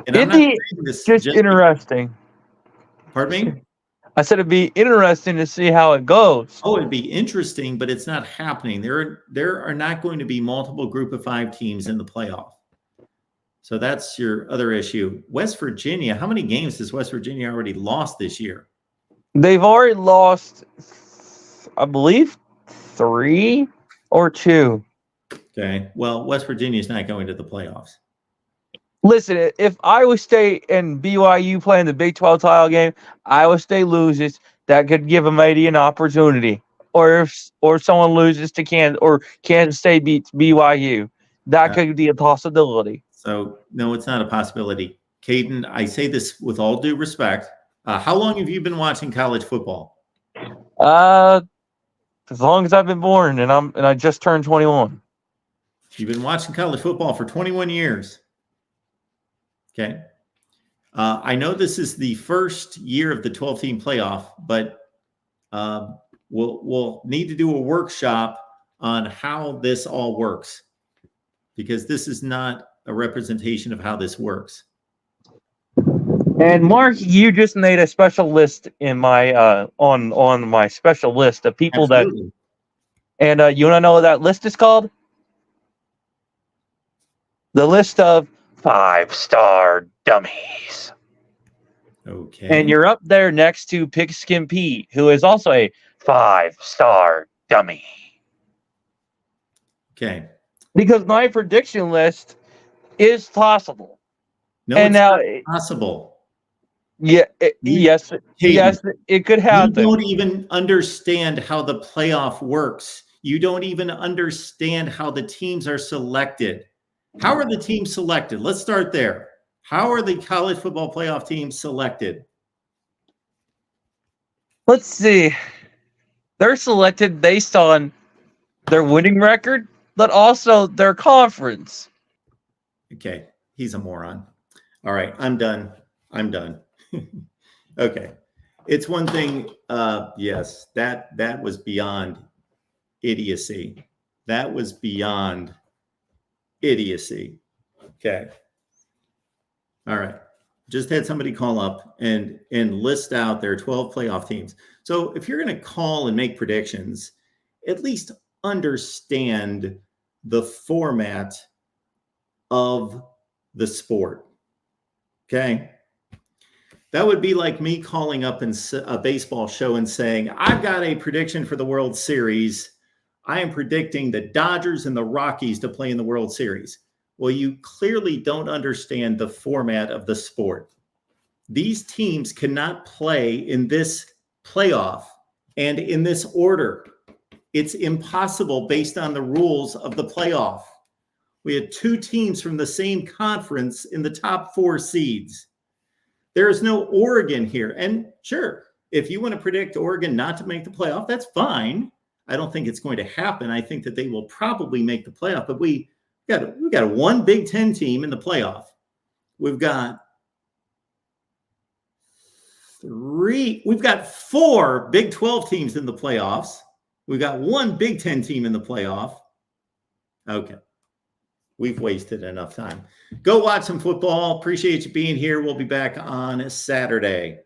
And It'd be just interesting. Pardon me? I said it'd be interesting to see how it goes. Oh, it'd be interesting, but it's not happening. There are not going to be multiple group of 5 teams in the playoff. So that's your other issue. West Virginia, how many games has West Virginia already lost this year? They've already lost, I believe, 3 or 2. Okay. Well, West Virginia is not going to the playoffs. Listen, if Iowa State and BYU play in the Big 12 title game, Iowa State loses, that could give them maybe an opportunity. Or if someone loses to Kansas State beats BYU, that could be a possibility. So, no, it's not a possibility. Caden, I say this with all due respect. How long have you been watching college football? As long as I've been born, and I just turned 21. You've been watching college football for 21 years. Okay. I know this is the first year of the 12-team playoff, but we'll need to do a workshop on how this all works, because this is not a representation of how this works. And Mark, you just made a special list in my on my special list of people Absolutely. that, and you want to know what that list is called? The list of 5-star dummies. Okay. And you're up there next to Pigskin Pete, who is also a 5-star dummy. Okay. Because my prediction list is possible. No, And it's now, not possible. yeah, yes, Hayden, it could You happen. don't even understand how the playoff works. You don't even understand how the teams are selected. How are the teams selected? Let's start there. How are the college football playoff teams selected? Let's see. They're selected based on their winning record, but also their conference. Okay, he's a moron. All right, I'm done. Okay. It's one thing, yes, that was beyond idiocy. That was beyond idiocy. Okay. All right. Just had somebody call up and list out their 12 playoff teams. So if you're going to call and make predictions, at least understand the format of the sport. Okay. That would be like me calling up in a baseball show and saying, I've got a prediction for the World Series. I am predicting the Dodgers and the Rockies to play in the World Series. Well, you clearly don't understand the format of the sport. These teams cannot play in this playoff and in this order. It's impossible based on the rules of the playoff. We had 2 teams from the same conference in the top 4 seeds. There is no Oregon here. And sure, if you want to predict Oregon not to make the playoff, that's fine. I don't think it's going to happen. I think that they will probably make the playoff, but we've got one Big Ten team in the playoff. We've got 4 Big 12 teams in the playoffs. We've got 1 Big Ten team in the playoff. Okay. We've wasted enough time. Go watch some football. Appreciate you being here. We'll be back on Saturday.